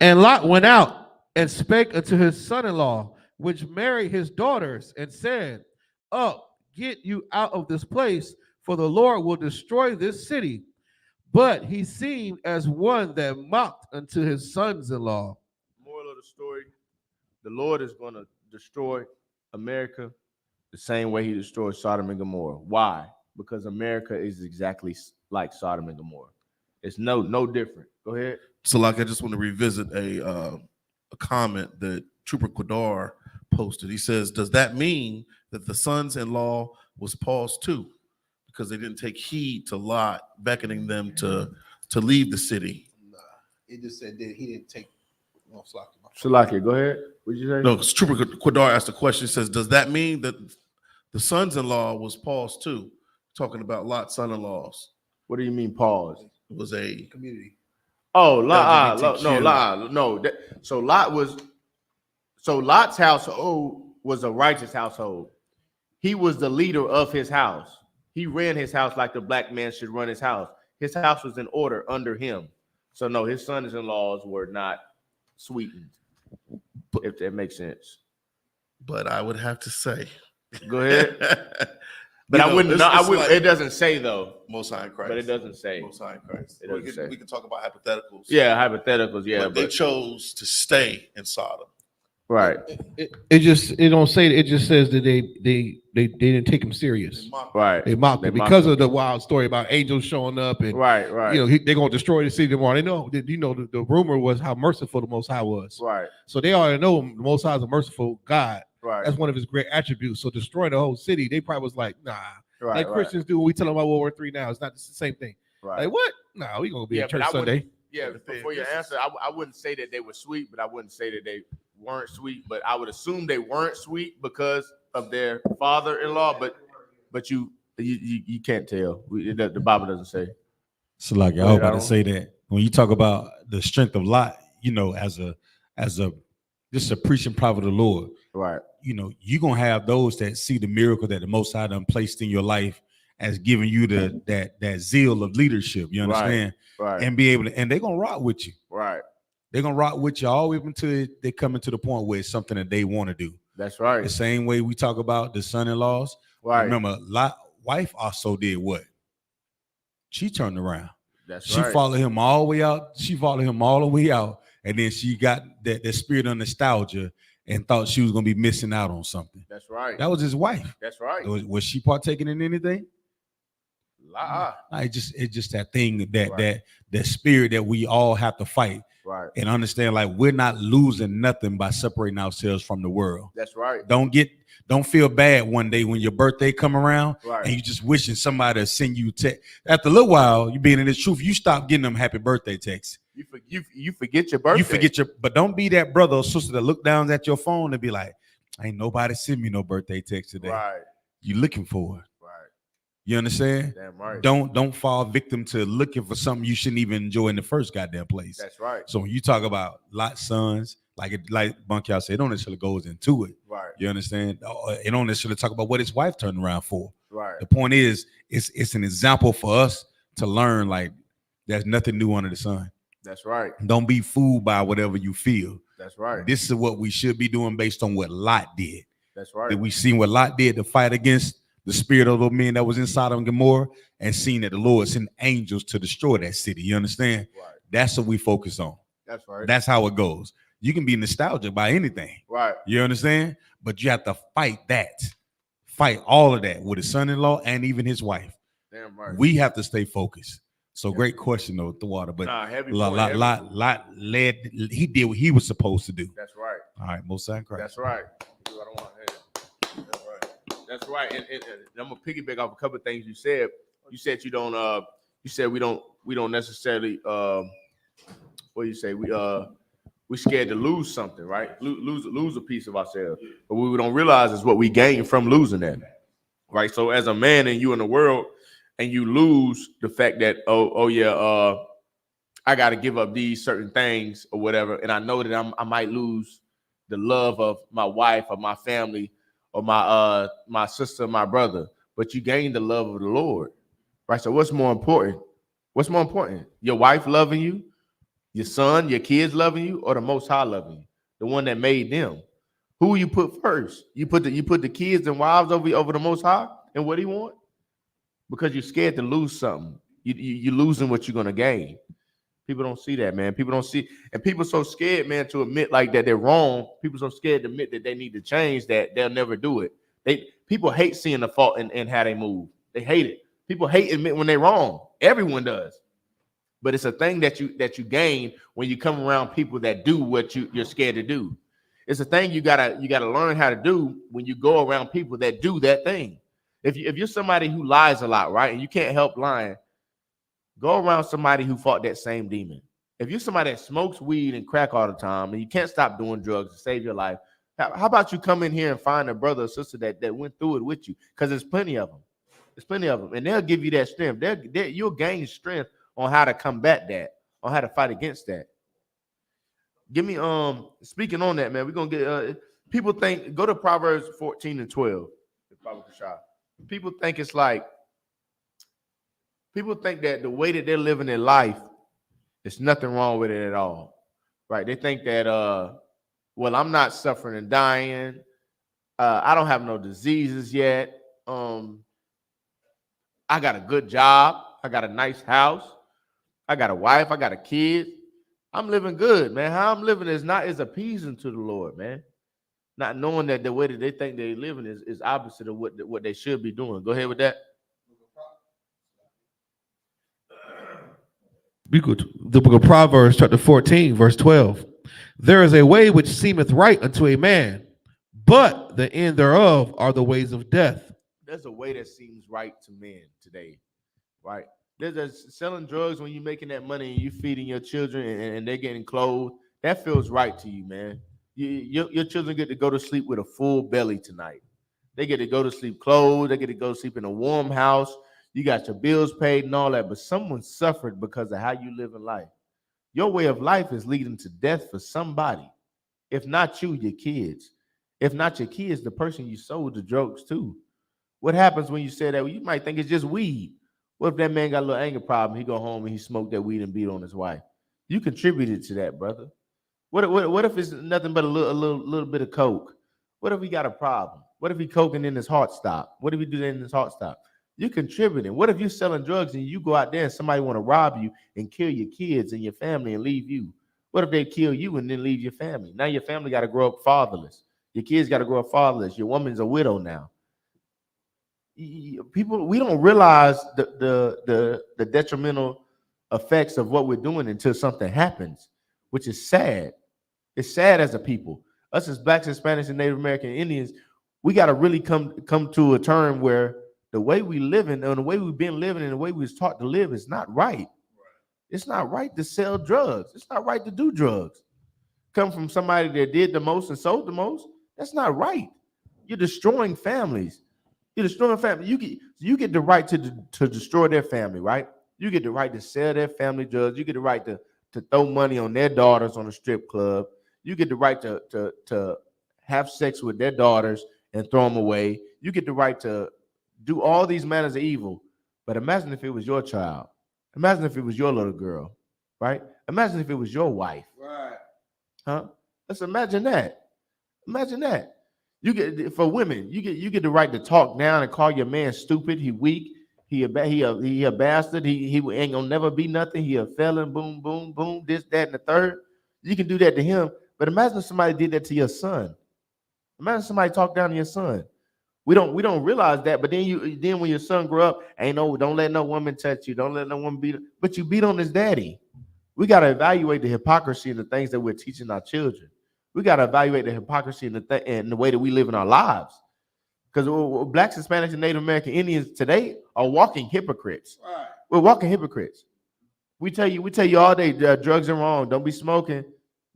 And Lot went out and spake unto his son-in-law, which married his daughters, and said, Up, get you out of this place, for the Lord will destroy this city. But he seemed as one that mocked unto his sons-in-law. Moral of the story, the Lord is going to destroy America the same way he destroyed Sodom and Gomorrah. Why? Because America is exactly like Sodom and Gomorrah. It's no different. Go ahead. So, like, I just want to revisit a comment that Trooper Quadar posted. He says, does that mean that the sons-in-law was paused too? Because they didn't take heed to Lot beckoning them to leave the city. Nah, it just said that he didn't take. Shalaki, go ahead. What'd you say? No, because Trooper Quadar asked the question. He says, does that mean that the sons-in-law was paused too? Talking about Lot's son-in-laws. What do you mean pause? It was a Community. Oh, Lot. LGBTQ. No. So Lot's household was a righteous household. He was the leader of his house. He ran his house like the black man should run his house. His house was in order under him. So no, his sons-in-laws were not sweetened, if that makes sense. But I would have to say, go ahead. But I wouldn't. Like, it doesn't say though. Most High in Christ. But it doesn't say. Most High in Christ. We can talk about hypotheticals. Yeah, hypotheticals. Yeah, but they chose to stay in Sodom. Right. It don't say. It just says that they didn't take him serious. Right. They mocked him because of the wild story about angels showing up and right. You know they're gonna destroy the city tomorrow. They know. The rumor was how merciful the Most High was. Right. So they already know the Most High is a merciful God. Right. That's one of his great attributes. So destroying the whole city, they probably was like, nah. Right. Like Christians do when we tell them about World War III now. It's not the same thing. Right. Like what? No, we gonna be in church Sunday. Yeah. Before your answer, I wouldn't say that they were sweet, but I wouldn't say that they weren't sweet. But I would assume they weren't sweet because of their father-in-law. But you can't tell. The Bible doesn't say. So like I was about to say that when you talk about the strength of Lot, as a just a preaching prophet of the Lord, right? You're gonna have those that see the miracle that the Most High done placed in your life as giving you that zeal of leadership. You understand? Right. And be able to, and they're gonna rock with you. Right. They're gonna rock with you all the way up until they come into the point where it's something that they want to do. That's right. The same way we talk about the son-in-laws. Right. Remember, Lot wife also did what? She turned around. She followed him all the way out. She followed him all the way out. And then she got that spirit of nostalgia and thought she was going to be missing out on something. That's right. That was his wife. That's right. Was she partaking in anything? It's just that thing that spirit that we all have to fight. Right. And understand, like, we're not losing nothing by separating ourselves from the world. That's right. Don't feel bad one day when your birthday come around, right, and you just wishing somebody to send you a text. After a little while, you being in the truth, you stop getting them happy birthday texts. You forget your birthday. You forget but don't be that brother or sister that look down at your phone and be like, ain't nobody send me no birthday text today. Right. You looking for it. Right. You understand? Damn right. Don't fall victim to looking for something you shouldn't even enjoy in the first goddamn place. That's right. So when you talk about Lot's sons, like Bunkyard said, it don't necessarily goes into it. Right. You understand? It don't necessarily talk about what his wife turned around for. Right. The point is, it's an example for us to learn, like, there's nothing new under the sun. That's right. Don't be fooled by whatever you feel. That's right. This is what we should be doing based on what Lot did. That's right. That we seen what Lot did to fight against the spirit of the men that was in Sodom and Gomorrah, and seen that the Lord sent angels to destroy that city. You understand? Right. That's what we focus on. That's right. That's how it goes. You can be nostalgic by anything. Right. You understand? But you have to fight that. Fight all of that with his son-in-law and even his wife. Damn right. We have to stay focused. So great question though, the water. But Lot led. He did what he was supposed to do. That's right. All right, Most High in Christ. That's right. That's right. And I'm gonna piggyback off a couple of things you said. You said you don't. You said we don't necessarily. What do you say? We scared to lose something, right? Lose a piece of ourselves. But what we don't realize is what we gain from losing that, right? So as a man and you in the world, and you lose the fact that I got to give up these certain things or whatever, and I know that I might lose the love of my wife or my family or my sister, my brother, but you gain the love of the Lord, right? So what's more important? What's more important? Your wife loving you, your son, your kids loving you, or the Most High loving you? the one that made them. Who you put first? You put the kids and wives over the Most High, and what do you want? Because you're scared to lose something. You're losing what you're gonna gain. People don't see that, man. People don't see, and people so scared, man, to admit like that they're wrong. People so scared to admit that they need to change that they'll never do it. People hate seeing the fault in how they move. They hate it. People hate admit when they're wrong. Everyone does. But it's a thing that you gain when you come around people that do what you're scared to do. It's a thing you gotta learn how to do when you go around people that do that thing. If you're somebody who lies a lot, right, and you can't help lying, go around somebody who fought that same demon. If you're somebody that smokes weed and crack all the time and you can't stop doing drugs to save your life, how about you come in here and find a brother or sister that went through it with you? Because there's plenty of them. There's plenty of them, and they'll give you that strength. You'll gain strength on how to combat that, on how to fight against that. Give me speaking on that, man. We're gonna get people think, go to Proverbs 14 and 12. People think it's like, people think that the way that they're living their life, there's nothing wrong with it at all, right? They think that well, I'm not suffering and dying, I don't have no diseases yet, I got a good job, I got a nice house, I got a wife, I got a kid, I'm living good, man. How I'm living is appeasing to the Lord, man. Not knowing that the way that they think they're living is opposite of what they should be doing. Go ahead with that. The book of Proverbs, chapter 14, verse 12. There is a way which seemeth right unto a man, but the end thereof are the ways of death. There's a way that seems right to men today, right? There's selling drugs when you're making that money and you feeding your children and they're getting clothes. That feels right to you, man. Your children get to go to sleep with a full belly tonight. They get to go to sleep clothed. They get to go to sleep in a warm house. You got your bills paid and all that, but someone suffered because of how you live in life. Your way of life is leading to death for somebody. If not you, your kids. If not your kids, the person you sold the drugs to. What happens when you say that? Well, you might think it's just weed. What if that man got a little anger problem? He go home and he smoked that weed and beat on his wife. You contributed to that, brother. What if it's nothing but a little bit of coke? What if he got a problem? What if he coking in his heart stop? What if he do that in his heart stop? You're contributing. What if you're selling drugs and you go out there and somebody want to rob you and kill your kids and your family and leave you? What if they kill you and then leave your family? Now your family got to grow up fatherless. Your kids got to grow up fatherless. Your woman's a widow now. People, we don't realize the detrimental effects of what we're doing until something happens, which is sad. It's sad as a people. Us as Blacks, Hispanics, and Native American Indians, we got to really come to a term where the way we living and the way we've been living and the way we was taught to live is not right. It's not right to sell drugs. It's not right to do drugs. Come from somebody that did the most and sold the most. That's not right. You're destroying families. You're destroying family. You get the right to destroy their family, right? You get the right to sell their family drugs. You get the right to throw money on their daughters on a strip club. You get the right to have sex with their daughters and throw them away. You get the right to do all these manners of evil. But imagine if it was your child. Imagine if it was your little girl, right? Imagine if it was your wife. Right. Huh? Let's imagine that. Imagine that. You get, for women, you get the right to talk down and call your man stupid. He weak. He a bastard. He ain't gonna never be nothing. He a felon. Boom, boom, boom. This, that, and the third. You can do that to him. But imagine if somebody did that to your son. Imagine somebody talk down to your son. We don't realize that. But then when your son grow up, don't let no woman touch you. Don't let no woman beat. But you beat on his daddy. We got to evaluate the hypocrisy and the things that we're teaching our children. We got to evaluate the hypocrisy and the way that we live in our lives. Because Blacks, Hispanics, and Native American Indians today are walking hypocrites. Right. We're walking hypocrites. We tell you all day drugs are wrong. Don't be smoking,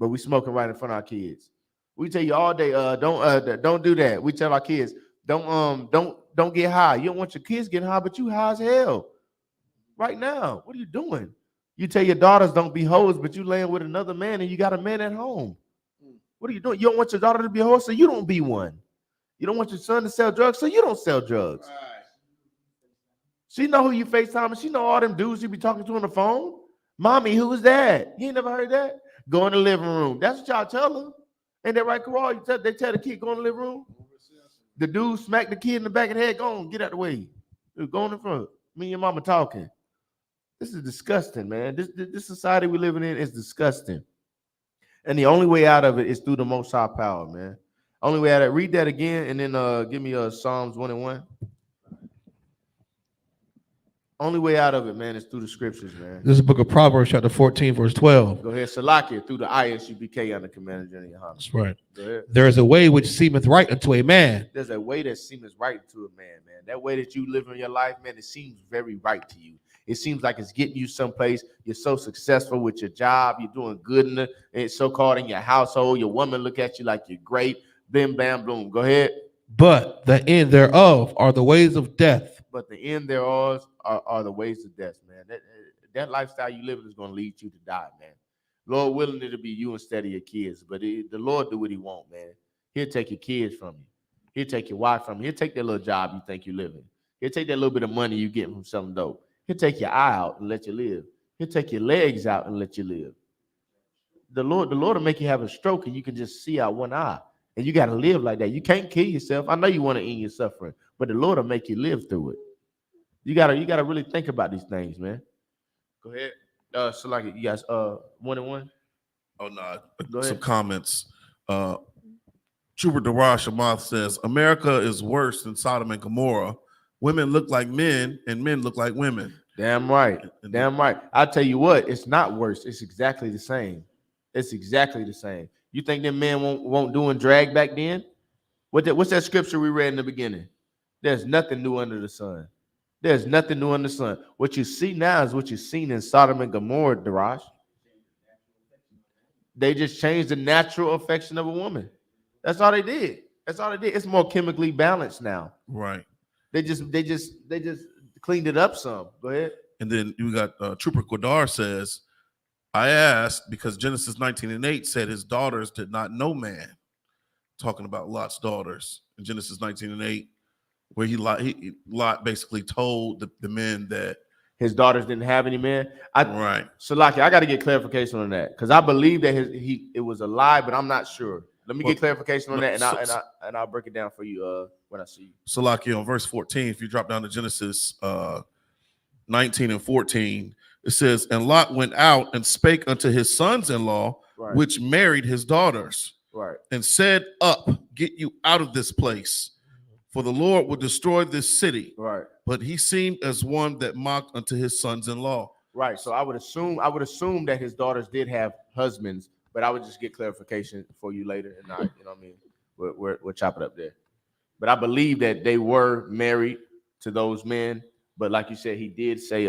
but we smoking right in front of our kids. We tell you all day don't do that. We tell our kids don't get high. You don't want your kids getting high, but you high as hell right now. What are you doing? You tell your daughters don't be hoes, but you laying with another man and you got a man at home. What are you doing? You don't want your daughter to be a hoe, so you don't be one. You don't want your son to sell drugs, so you don't sell drugs. Right. She know who you FaceTime, and she know all them dudes you be talking to on the phone. Mommy, who is that? You ain't never heard that? Go in the living room. That's what y'all tell her. Ain't that right, Karal? They tell the kid go in the living room. The dude smacked the kid in the back of the head. Go on, get out the way. Go in the front. Me and your mama talking. This is disgusting, man. This society we living in is disgusting. And the only way out of it is through the Most High power, man. Only way out of it. Read that again and then give me Psalms 1 and 1. Only way out of it, man, is through the scriptures, man. This is the book of Proverbs, chapter 14, verse 12. Go ahead, Salakia, through the I.S.U.P.K under Commander General YAHANNA. That's right. Go ahead. There is a way which seemeth right unto a man. There's a way that seems right to a man, man. That way that you live in your life, man, it seems very right to you. It seems like it's getting you someplace. You're so successful with your job. You're doing good in the so-called in your household. Your woman look at you like you're great. Bim, bam, boom. Go ahead. But the end thereof are the ways of death. But the end thereof are the ways of death, man. That lifestyle you live in is going to lead you to die, man. Lord willing, it'll be you instead of your kids. But the Lord do what he want, man. He'll take your kids from you. He'll take your wife from you. He'll take that little job you think you live in. He'll take that little bit of money you get from something dope. He'll take your eye out and let you live. He'll take your legs out and let you live. The Lord will make you have a stroke and you can just see out one eye. And you got to live like that. You can't kill yourself. I know you want to end your suffering, but the Lord will make you live through it. You gotta really think about these things, man. Go ahead. So like you guys 1 and 1. Oh no, Go some ahead. comments. Trooper Darash Amath says America is worse than Sodom and Gomorrah. Women look like men and men look like women. Damn right. Damn right. I'll tell you what, it's not worse. It's exactly the same. It's exactly the same. You think them men won't doing drag back then? What's that scripture we read in the beginning? There's nothing new under the sun. There's nothing new under the sun. What you see now is what you've seen in Sodom and Gomorrah, Darash. They just changed the natural affection of a woman. That's all they did. That's all they did. It's more chemically balanced now. Right. They just cleaned it up some. Go ahead. And then you got Trooper Quadar says, I asked because Genesis 19:8 said his daughters did not know man. Talking about Lot's daughters in Genesis 19:8, where Lot basically told the men that his daughters didn't have any men. Right. So, Laki, I got to get clarification on that because I believe that it was a lie, but I'm not sure. Let me get clarification on that, and I'll break it down for you when I see you. So, Laki, on verse 14, if you drop down to Genesis 19 and 14, it says, and Lot went out and spake unto his sons-in-law, right, which married his daughters, right, and said, up, get you out of this place, for the Lord will destroy this city. Right. But he seemed as one that mocked unto his sons-in-law. Right. So I would assume that his daughters did have husbands, but I would just get clarification for you later, and you know what I mean, we'll chop it up there. But I believe that they were married to those men, but like you said, he did say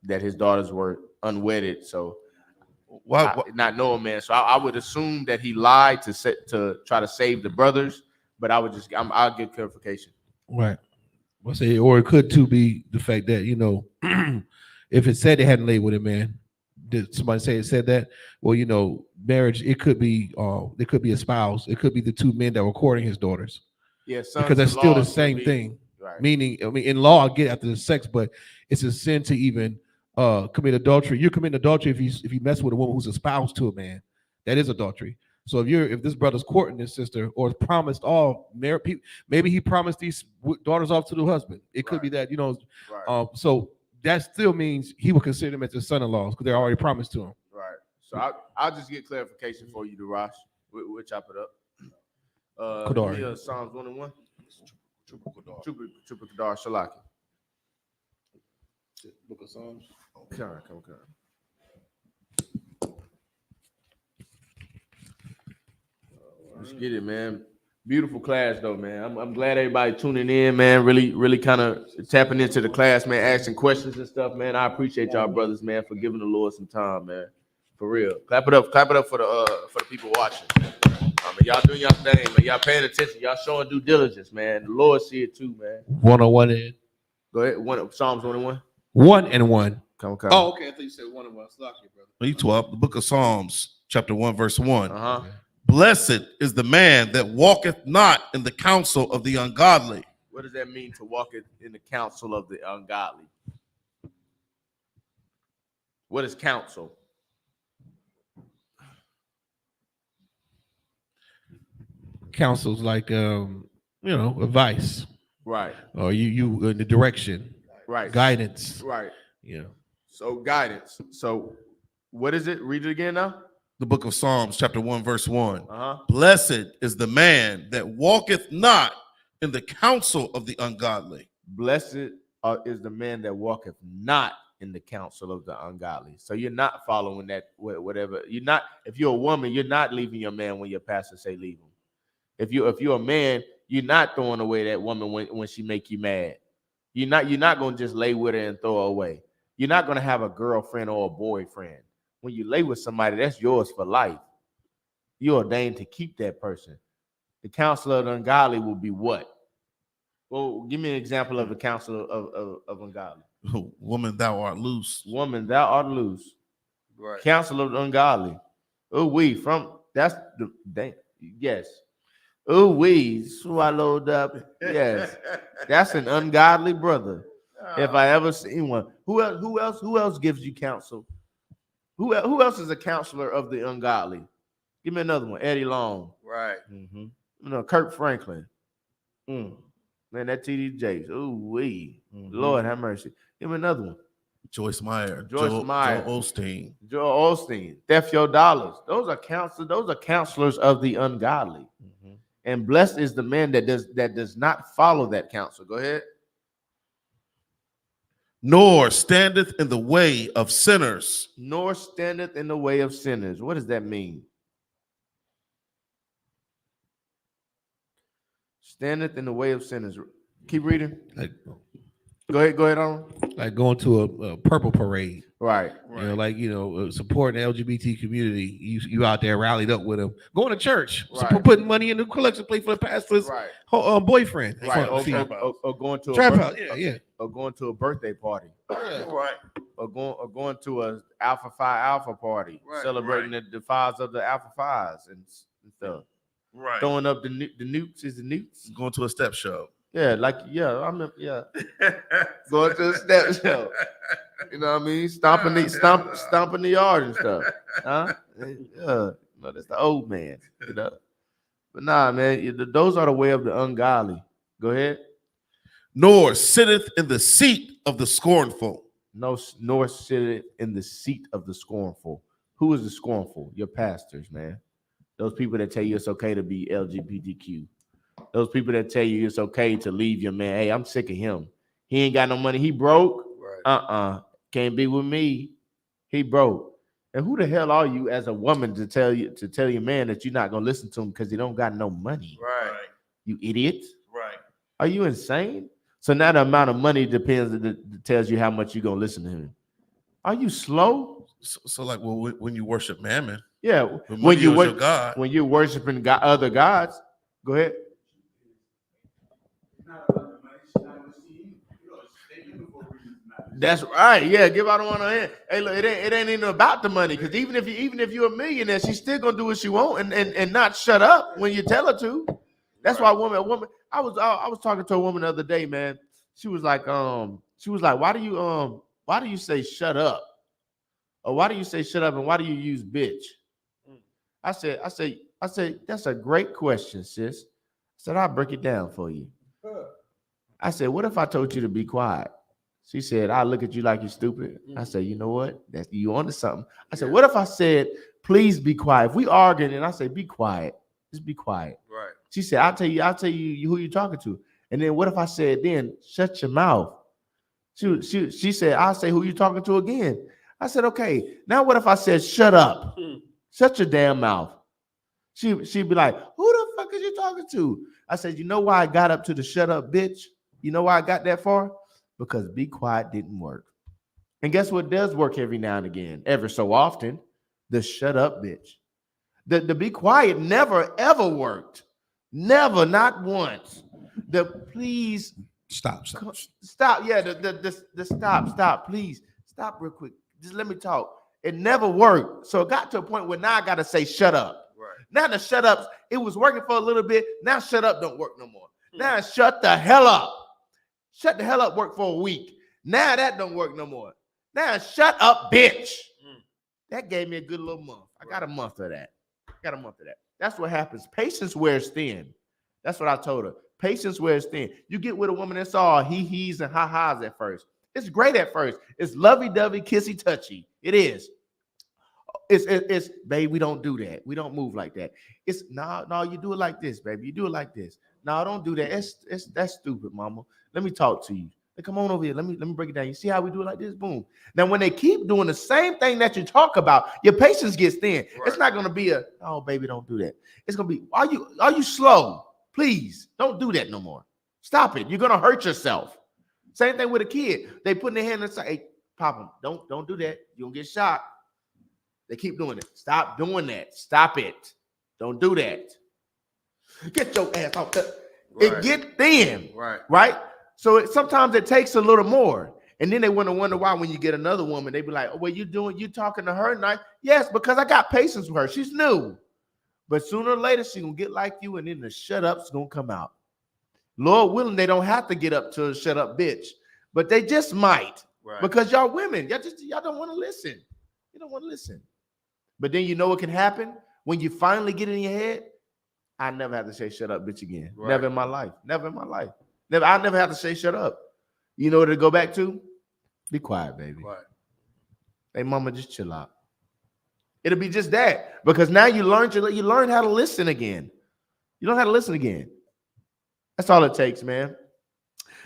that his daughters were unwedded. So not knowing, man. So I would assume that he lied to try to save the brothers, but I'll get clarification. Right. I'll say, or it could too be the fact that, you know, if it said they hadn't laid with a man, did somebody say it said that? Well, you know, marriage, it could be a spouse. It could be the two men that were courting his daughters. Yeah, because that's still the same thing. Right. Meaning, I mean, in law, I get after the sex, but it's a sin to even commit adultery. You're committing adultery if you mess with a woman who's a spouse to a man. That is adultery. So if this brother's courting this sister or promised all married people, maybe he promised these daughters off to the husband. It could be that, you know. Right. So that still means he would consider them as his son-in-laws because they're already promised to him. Right. So I'll just get clarification for you, Darash. We'll chop it up. Give me, Psalms 1 and 1. Trooper Kadar Shalaki. Book of Psalms. Come. Let's get it, man. Beautiful class, though, man. I'm glad everybody tuning in, man. Really kind of tapping into the class, man. Asking questions and stuff, man. I appreciate y'all, brothers, man, for giving the Lord some time, man. For real. Clap it up for the people watching. Y'all doing y'all thing, man. Y'all paying attention. Y'all showing due diligence, man. The Lord see it too, man. 101 in. Go ahead. Psalms 1 and 1. 1 and 1. Come. Oh, okay. I thought you said 1 and 1. It's lucky, brother. You 12, the book of Psalms, chapter 1, verse 1. Uh-huh. Blessed is the man that walketh not in the counsel of the ungodly. What does that mean to walk in the counsel of the ungodly? What is counsel? counsels like advice, Right. or you in the direction, Right. guidance, Right. you know. So guidance. So what is it? Read it again now. The book of Psalms, chapter 1, verse 1. Uh-huh. Blessed is the man that walketh not in the counsel of the ungodly. Blessed is the man that walketh not in the counsel of the ungodly. So you're not following that, whatever. You're not. If you're a woman, you're not leaving your man when your pastor say leave him. If you're a man, you're not throwing away that woman when she make you mad. You're not gonna just lay with her and throw her away. You're not gonna have a girlfriend or a boyfriend. When you lay with somebody, that's yours for life. You're ordained to keep that person. The counsel of the ungodly will be what? Well, give me an example of the counsel of ungodly. Woman, thou art loose. Woman, thou art loose. Right. Counsel of the ungodly. Yes. Ooh, we swallowed up. Yes. That's an ungodly brother. If I ever seen one. Who else gives you counsel? Who else is a counselor of the ungodly? Give me another one. Eddie Long. Right. Mm-hmm. Kirk Franklin. Man, that T.D. Jakes. Ooh, wee. Lord have mercy. Give me another one. Joyce Meyer. Joel Osteen. Joel Osteen. Theft Your Dollars. Those are counselors of the ungodly. And blessed is the man that does not follow that counsel. Go ahead. Nor standeth in the way of sinners. Nor standeth in the way of sinners. What does that mean? Standeth in the way of sinners. Keep reading. Go ahead on. Like going to a purple parade. Right. Supporting the LGBT community. You out there rallied up with them. Going to church. Right. Putting money in the collection plate for the pastor's boyfriend. Right. Or going to trap house. Yeah. Or going to a birthday party. Right. Or going to a Alpha Phi Alpha party. Right. Celebrating the fives of the Alpha Phis and stuff. Right. Throwing up the nukes is the nukes. Going to a step show. Yeah, going to a step show. You know what I mean? Stomping the yard and stuff. Huh? Yeah. No, that's the old man. You know. But nah, man, those are the way of the ungodly. Go ahead. Nor sitteth in the seat of the scornful. Nor sitteth in the seat of the scornful. Who is the scornful? Your pastors, man. Those people that tell you it's okay to be LGBTQ. Those people that tell you it's okay to leave your man. Hey, I'm sick of him. He ain't got no money. He broke. Right. Can't be with me. He broke. And who the hell are you as a woman to tell your man that you're not gonna listen to him because he don't got no money? Right. You idiot. Right. Are you insane? So now the amount of money tells you how much you're gonna listen to him. Are you slow? So like, well, when you worship mammon. Yeah. When you're worshiping other gods. Go ahead. That's right. Yeah, give out one on hand. Hey, look, it ain't even about the money, because even if you're a millionaire, she's still gonna do what she want and not shut up when you tell her to. That's why a woman. I was talking to a woman the other day, man. She was like, why do you say shut up? Or why do you say shut up, and why do you use bitch? I said that's a great question, sis. I said I'll break it down for you. I said, what if I told you to be quiet? She said, I look at you like you're stupid. I said, you know what? That's you onto something. I said, what if I said, please be quiet? If we arguing and I say, be quiet, just be quiet. Right. She said, I'll tell you who you're talking to. And then what if I said, then shut your mouth? She said, I'll say who you're talking to again. I said, okay. Now what if I said, shut up? Shut your damn mouth. She'd be like, who the fuck is you talking to? I said, you know why I got up to the shut up, bitch? You know why I got that far? Because be quiet didn't work. And guess what does work every now and again? Ever so often, the shut up, bitch. The be quiet never, ever worked. Never, not once. The please stop. Yeah, the stop, please. Stop real quick. Just let me talk. It never worked. So it got to a point where now I got to say shut up. Right. Now the shut ups, it was working for a little bit. Now shut up don't work no more. Now shut the hell up. Shut the hell up worked for a week. Now that don't work no more. Now shut up, bitch. That gave me a good little month. I got a month of that. That's what happens. Patience wears thin. That's what I told her. Patience wears thin. You get with a woman that's all he-he's and ha-has at first. It's great at first. It's lovey-dovey, kissy-touchy. It is. It's babe, we don't do that. We don't move like that. It's no, you do it like this, baby. You do it like this. No, don't do that. That's stupid, mama. Let me talk to you. Hey, come on over here. Let me break it down. You see how we do it like this? Boom. Now, when they keep doing the same thing that you talk about, your patience gets thin. Right. It's not gonna be oh, baby, don't do that. It's gonna be, are you slow? Please don't do that no more. Stop it. You're gonna hurt yourself. Same thing with a kid. They put in their hand and say, hey, Papa, don't do that. You'll get shot. They keep doing it. Stop doing that. Stop it. Don't do that. Get your ass off the. Right. It get thin. Right. So sometimes it takes a little more. And then they want to wonder why when you get another woman, they be like, oh, well, you talking to her tonight? Yes, because I got patience with her. She's new. But sooner or later, she's going to get like you, and then the shut up's going to come out. Lord willing, they don't have to get up to a shut up bitch. But they just might. Right. Because y'all women, y'all don't want to listen. You don't want to listen. But then you know what can happen? When you finally get in your head, I never have to say shut up bitch again. Right. Never in my life. Never in my life. I never have to say shut up. You know what to go back to? Be quiet, baby. Quiet. Hey, mama, just chill out. It'll be just that. Because now you learn how to listen again. You learn how to listen again. That's all it takes, man.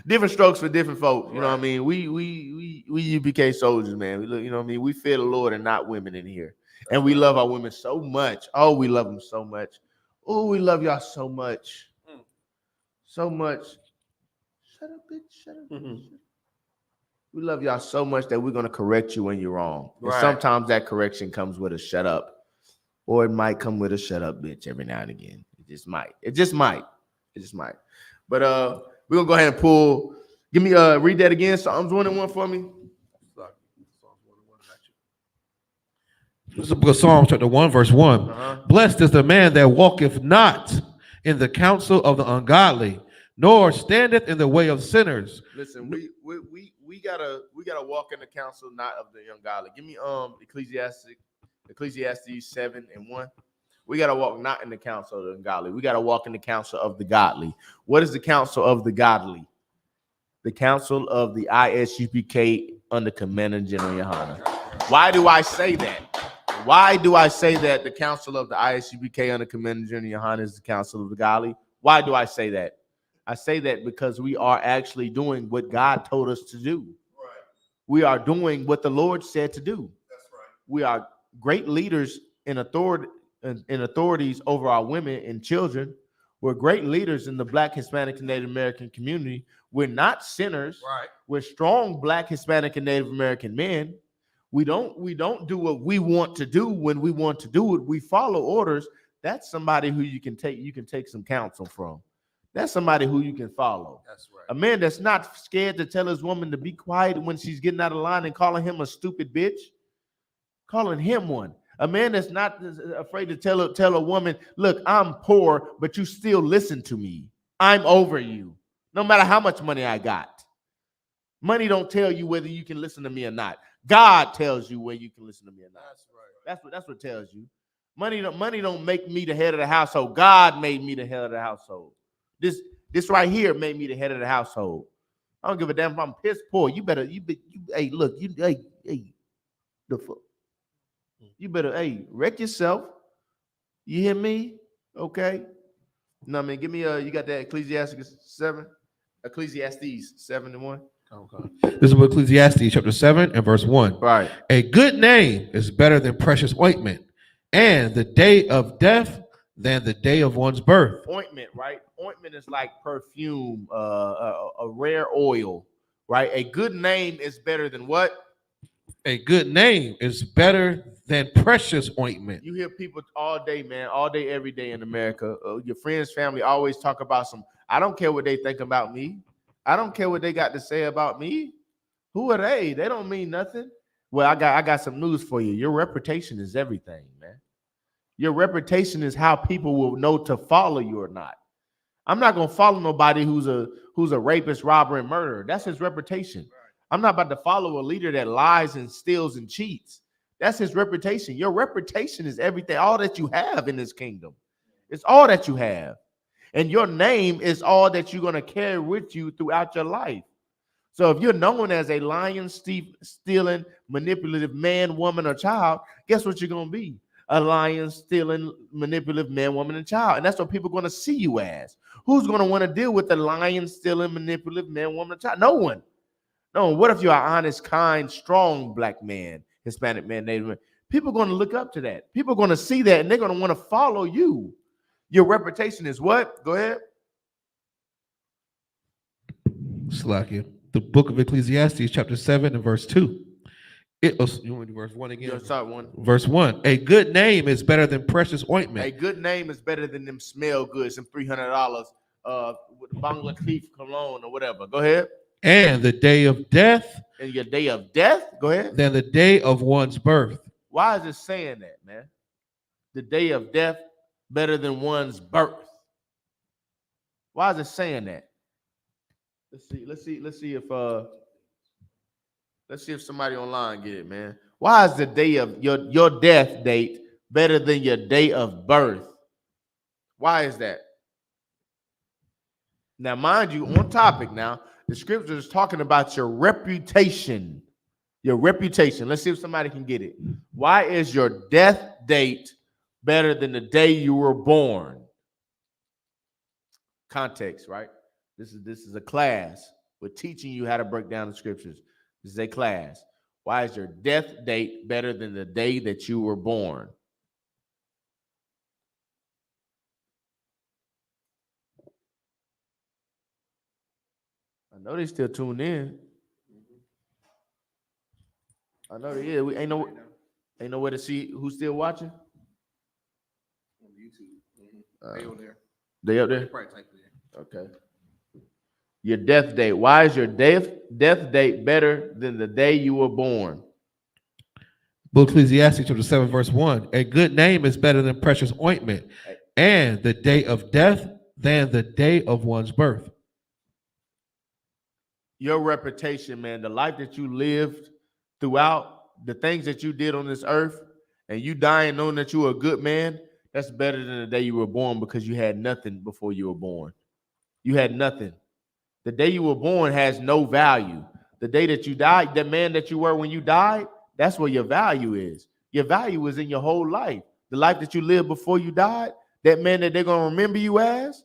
Different strokes for different folks. You know what I mean? We U.P.K soldiers, man. We look, you know what I mean? We fear the Lord and not women in here. And we love our women so much. Oh, we love them so much. Oh, we love y'all so much. So much. Shut up, bitch. Shut up. Mm-hmm. We love y'all so much that we're going to correct you when you're wrong. Right. And sometimes that correction comes with a shut up. Or it might come with a shut up, bitch, every now and again. It just might. It just might. But we're going to go ahead and pull. Give me, read that again. Psalms 1:1 for me. This is the book of Psalms, chapter 1, verse 1. Blessed is the man that walketh not in the counsel of the ungodly, nor standeth in the way of sinners. Listen, we gotta walk in the counsel not of the ungodly. Give me Ecclesiastes 7:1. We gotta walk not in the counsel of the ungodly. We gotta walk in the counsel of the godly. What is the counsel of the godly? The counsel of the I.S.U.P.K under Commander General YAHANNA. Why do I say that? Why do I say that the counsel of the I.S.U.P.K under Commander General YAHANNA is the counsel of the godly? Why do I say that? I say that because we are actually doing what God told us to do. Right. We are doing what the Lord said to do. That's right. We are great leaders in authorities over our women and children. We're great leaders in the Black, Hispanic, and Native American community. We're not sinners. Right. We're strong Black, Hispanic, and Native American men. We don't do what we want to do when we want to do it. We follow orders. That's somebody who you can take some counsel from. That's somebody who you can follow. That's right. A man that's not scared to tell his woman to be quiet when she's getting out of line and calling him a stupid bitch. Calling him one. A man that's not afraid to tell a woman, look, I'm poor, but you still listen to me. I'm over you. No matter how much money I got. Money don't tell you whether you can listen to me or not. God tells you whether you can listen to me or not. That's right. That's what tells you. Money don't make me the head of the household. God made me the head of the household. This right here made me the head of the household. I don't give a damn if I'm piss poor. You better wreck yourself. You hear me? Okay. No, I mean, give me you got that Ecclesiastes 7:1. Okay. This is Ecclesiastes chapter 7 and verse 1. Right. A good name is better than precious ointment, and the day of death than the day of one's birth. Ointment, right? Ointment is like perfume, a rare oil, right? A good name is better than what? A good name is better than precious ointment. You hear people all day, man, all day, every day in America. Your friends, family always talk about I don't care what they think about me. I don't care what they got to say about me. Who are they? They don't mean nothing. Well, I got some news for you. Your reputation is everything, man. Your reputation is how people will know to follow you or not. I'm not gonna follow nobody who's a rapist, robber, and murderer. That's his reputation. I'm not about to follow a leader that lies and steals and cheats. That's his reputation. Your reputation is everything, all that you have in this kingdom. It's all that you have. And your name is all that you're going to carry with you throughout your life. So if you're known as a lying, stealing, manipulative man, woman, or child, guess what you're going to be? A lying, stealing, manipulative man, woman, and child. And that's what people are going to see you as. Who's going to want to deal with the lying, stealing, manipulative man, woman, or child? No one. No one. What if you're an honest, kind, strong black man, Hispanic man, Native man? People are going to look up to that. People are going to see that, and they're going to want to follow you. Your reputation is what? Go ahead. Slakia. The book of Ecclesiastes, chapter 7 and verse 2. You want to do verse 1 again? Start 1. Verse 1. A good name is better than precious ointment. A good name is better than them smell goods, some $300 with Bangladesh cologne or whatever. Go ahead. And the day of death. And your day of death? Go ahead. Than the day of one's birth. Why is it saying that, man? The day of death better than one's birth. Why is it saying that? Let's see if somebody online get it, man. Why is the day of your death date better than your day of birth? Why is that? Now, mind you, on topic now, the scripture is talking about your reputation. Your reputation. Let's see if somebody can get it. Why is your death date better than the day you were born? Context, right? This is a class. We're teaching you how to break down the scriptures. This is a class. Why is your death date better than the day that you were born? I know they still tuned in. I know they is. We ain't nowhere to see who's still watching. On YouTube. They over there. They up there? Probably type it in. Okay. Your death date. Why is your death date better than the day you were born? Book of Ecclesiastes chapter 7, verse 1. A good name is better than precious ointment, and the day of death than the day of one's birth. Your reputation, man, the life that you lived throughout, the things that you did on this earth, and you dying knowing that you were a good man, that's better than the day you were born, because you had nothing before you were born. You had nothing. The day you were born has no value. The day that you died, the man that you were when you died, that's where your value is. Your value is in your whole life. The life that you lived before you died, that man that they're going to remember you as,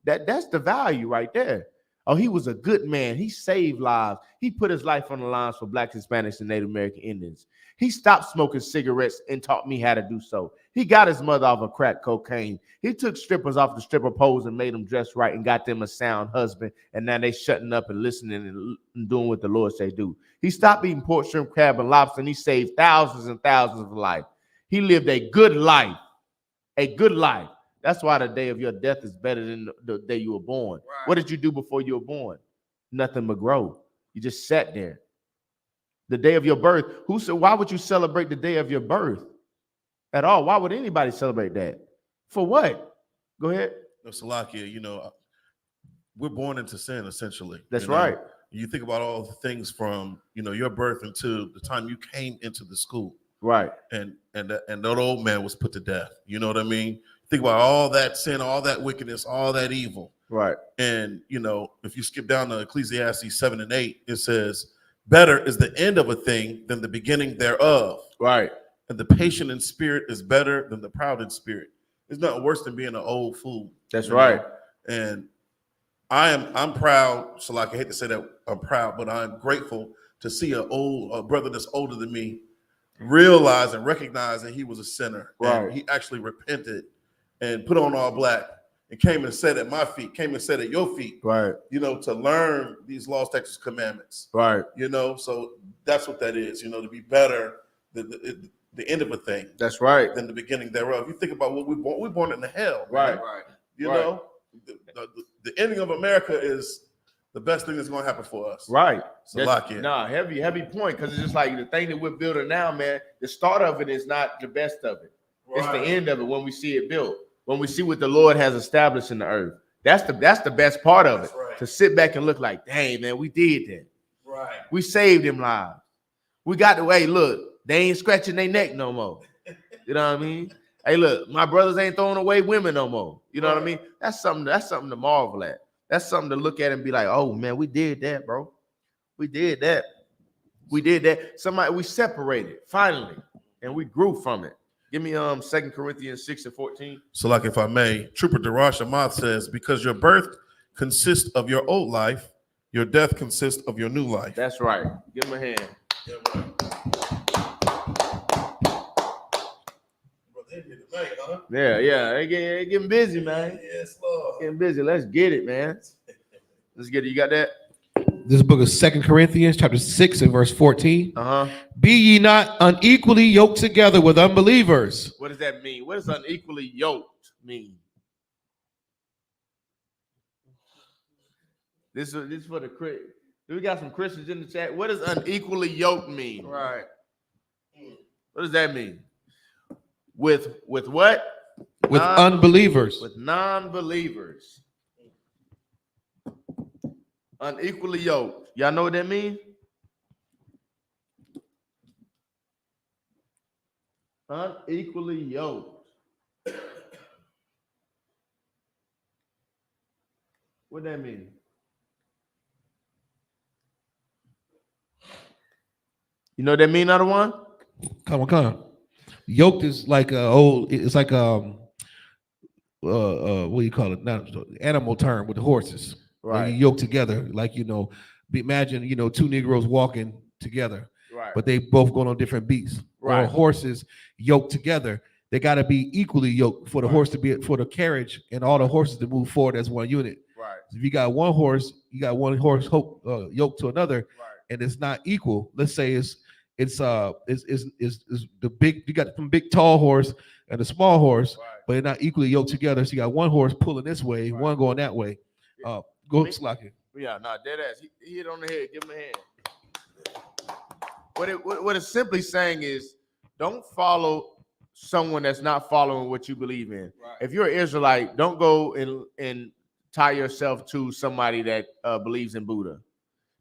that's the value right there. Oh, he was a good man. He saved lives. He put his life on the lines for Blacks, Hispanics, and Native American Indians. He stopped smoking cigarettes and taught me how to do so. He got his mother off of crack cocaine. He took strippers off the stripper poles and made them dress right and got them a sound husband. And now they shutting up and listening and doing what the Lord say do. He stopped eating pork, shrimp, crab, and lobster, and he saved thousands and thousands of lives. He lived a good life. A good life. That's why the day of your death is better than the day you were born. Right. What did you do before you were born? Nothing but grow. You just sat there. The day of your birth. Who said? Why would you celebrate the day of your birth at all? Why would anybody celebrate that? For what? Go ahead. No, Salakia, we're born into sin, essentially. That's right. You think about all the things from, your birth until the time you came into the school. Right. And that old man was put to death. You know what I mean? Think about all that sin, all that wickedness, all that evil. Right. And, if you skip down to Ecclesiastes 7 and 8, it says, better is the end of a thing than the beginning thereof. Right. And the patient in spirit is better than the proud in spirit. It's not worse than being an old fool. That's right. And I'm proud, Salak, I hate to say that I'm proud, but I'm grateful to see a brother that's older than me realize and recognize that he was a sinner. Right. And he actually repented and put on all black and came and sat at my feet, came and sat at your feet. Right. To learn these laws, statutes, commandments. Right. So that's what that is, to be better than the end of a thing. That's right. Than the beginning thereof. You think about what we're born into hell. Right. Man. Right. The ending of America is the best thing that's going to happen for us. Right. So lock in. Heavy point, because it's just like the thing that we're building now, man, the start of it is not the best of it. Right. It's the end of it when we see it built. When we see what the Lord has established in the earth. That's the best part of it. Right. To sit back and look like, dang, man, we did that. Right. We saved them lives. We got the way, look, they ain't scratching their neck no more. You know what I mean? Hey, look, my brothers ain't throwing away women no more. You know what I mean? That's something to marvel at. That's something to look at and be like, oh man, we did that, bro. We did that. We separated finally, and we grew from it. Give me 2 Corinthians 6:14. So, like, if I may, Trooper Darash Ahmad says, because your birth consists of your old life, your death consists of your new life. That's right. Give him a hand. Yeah. They getting busy, man. Yes, Lord. Getting busy. Let's get it, man. Let's get it. You got that? This book of 2 Corinthians, chapter 6 and verse 14. Be ye not unequally yoked together with unbelievers. What does that mean? What does unequally yoked mean? This is for the Christians. We got some Christians in the chat. What does unequally yoked mean? Right. What does that mean? With what? With unbelievers. With non-believers. Unequally yoked. Y'all know what that means? Unequally yoked. What that mean? You know what that mean, other one? Come on. Yoked is like it's like what do you call it? Not animal term with the horses. Right. You yoke together, like imagine two Negroes walking together, right? But they both going on different beats. Right. Or horses yoked together, they got to be equally yoked for the horse to be for the carriage and all the horses to move forward as one unit. Right. So if you got one horse, yoked to another, right, and it's not equal. Let's say it's the big, you got some big tall horse and a small horse, right, but they're not equally yoked together. So you got one horse pulling this way, right, one going that way. Go Slocky. Yeah, dead ass. He hit on the head. Give him a hand. What it's simply saying is, don't follow someone that's not following what you believe in. Right. If you're an Israelite, don't go and tie yourself to somebody that believes in Buddha.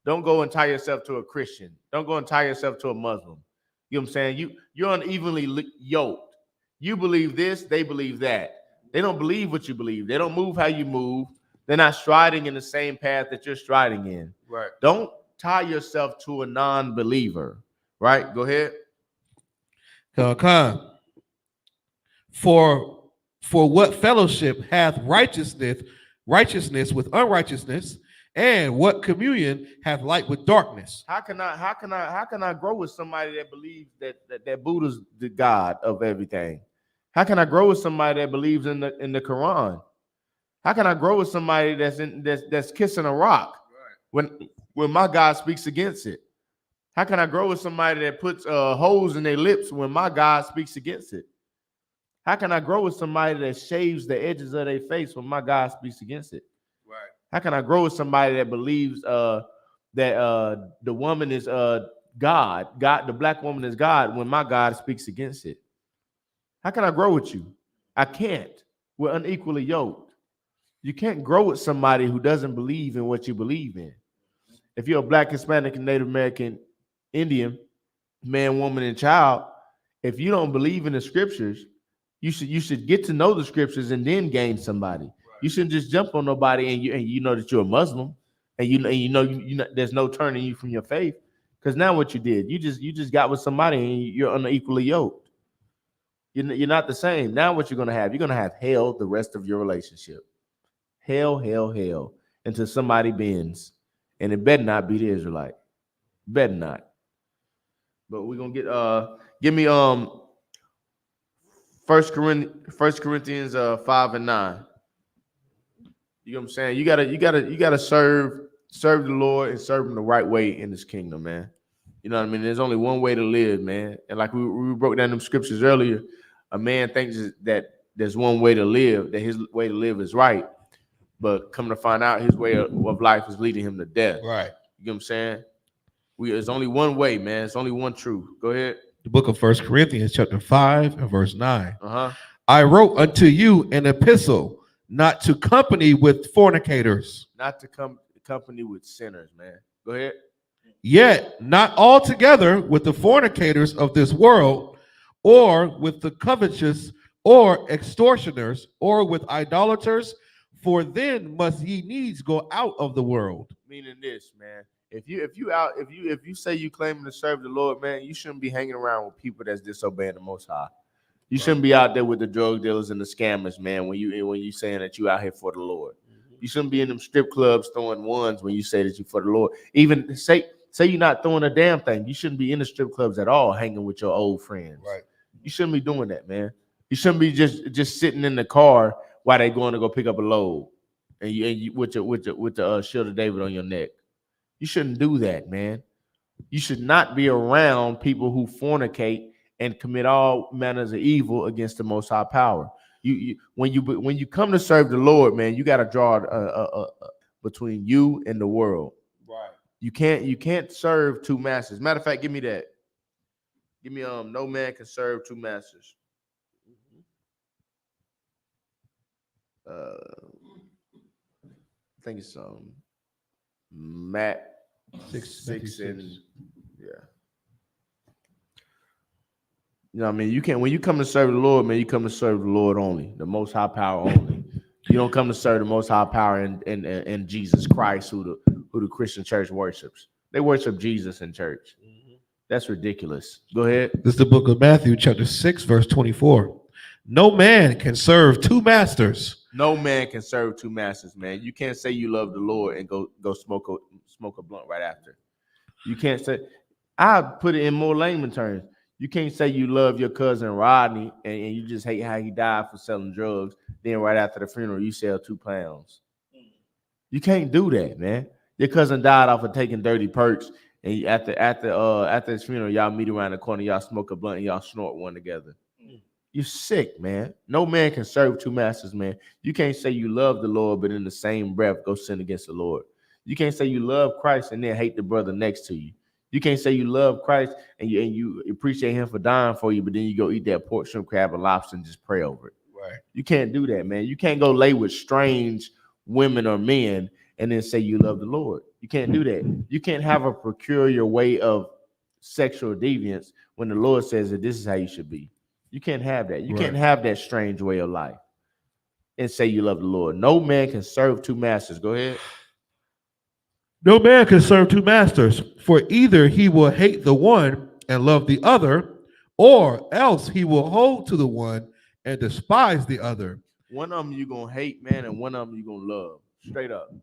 Don't go and tie yourself to a Christian. Don't go and tie yourself to a Muslim. You know what I'm saying? You're unevenly yoked. You believe this, they believe that. They don't believe what you believe. They don't move how you move. They're not striding in the same path that you're striding in. Right. Don't tie yourself to a non-believer. Right? Go ahead. For what fellowship hath righteousness with unrighteousness, and what communion hath light with darkness? How can I grow with somebody that believes that Buddha's the God of everything? How can I grow with somebody that believes in the Quran? How can I grow with somebody that's kissing a rock, right, when my God speaks against it? How can I grow with somebody that puts holes in their lips when my God speaks against it? How can I grow with somebody that shaves the edges of their face when my God speaks against it? Right. How can I grow with somebody that believes that the woman is God, the black woman is God when my God speaks against it? How can I grow with you? I can't. We're unequally yoked. You can't grow with somebody who doesn't believe in what you believe in. If you're a Black, Hispanic, and Native American, Indian, man, woman, and child, if you don't believe in the scriptures, you should get to know the scriptures and then gain somebody. Right. You shouldn't just jump on nobody and you know that you're a Muslim and you know there's no turning you from your faith, because now what you did, you just got with somebody and you're unequally yoked. You're not the same. Now what you're gonna have? You're gonna have hell the rest of your relationship. Hell, until somebody bends, and it better not be the Israelite. Better not. But we're gonna get give me 1 Corinthians 5 and 9. You know what I'm saying? You gotta serve the Lord and serve him the right way in this kingdom, man. You know what I mean? There's only one way to live, man. And like we broke down them scriptures earlier, a man thinks that there's one way to live, that his way to live is right. But come to find out, his way of life is leading him to death. Right. You know what I'm saying? There's only one way, man. It's only one truth. Go ahead. The book of 1 Corinthians, chapter 5 and verse 9. I wrote unto you an epistle, not to company with fornicators. Not to company with sinners, man. Go ahead. Yet not altogether with the fornicators of this world, or with the covetous, or extortioners, or with idolaters, for then must ye needs go out of the world. Meaning this, man. If you say you claiming to serve the Lord, man, you shouldn't be hanging around with people that's disobeying the Most High. You shouldn't be out there with the drug dealers and the scammers, man. When you saying that you out here for the Lord, you shouldn't be in them strip clubs throwing ones when you say that you for the Lord. Even say you're not throwing a damn thing. You shouldn't be in the strip clubs at all, hanging with your old friends. Right. You shouldn't be doing that, man. You shouldn't be just sitting in the car while they going to go pick up a load, and you with the shield of David on your neck. You shouldn't do that, man. You should not be around people who fornicate and commit all manners of evil against the Most High power. When you come to serve the Lord, man, you got to draw between you and the world. Right. You can't serve two masters. Matter of fact, give me that. Give me no man can serve two masters. I think it's Matt 6 and yeah. You know what I mean? You can't, when you come to serve the Lord, man, you come to serve the Lord only, the Most High power only. You don't come to serve the Most High power in Jesus Christ, who the Christian church worships. They worship Jesus in church. That's ridiculous. Go ahead. This is the book of Matthew, chapter 6, verse 24. No man can serve two masters. No man can serve two masters, man. You can't say you love the Lord and go smoke a blunt right after. You can't say. I put it in more layman terms. You can't say you love your cousin Rodney and you just hate how he died for selling drugs. Then right after the funeral, you sell 2 pounds. You can't do that, man. Your cousin died off of taking dirty perks, and after his funeral, y'all meet around the corner, y'all smoke a blunt, and y'all snort one together. You're sick, man. No man can serve two masters, man. You can't say you love the Lord, but in the same breath go sin against the Lord. You can't say you love Christ and then hate the brother next to you. You can't say you love Christ and you appreciate him for dying for you, but then you go eat that pork, shrimp, crab, and lobster and just pray over it. Right. You can't do that, man. You can't go lay with strange women or men and then say you love the Lord. You can't do that. You can't have a peculiar way of sexual deviance when the Lord says that this is how you should be. You can't have that. You can't have that strange way of life and say you love the Lord. No man can serve two masters. Go ahead. No man can serve two masters, for either he will hate the one and love the other, or else he will hold to the one and despise the other. One of them you're going to hate, man, and one of them you're going to love. Straight up.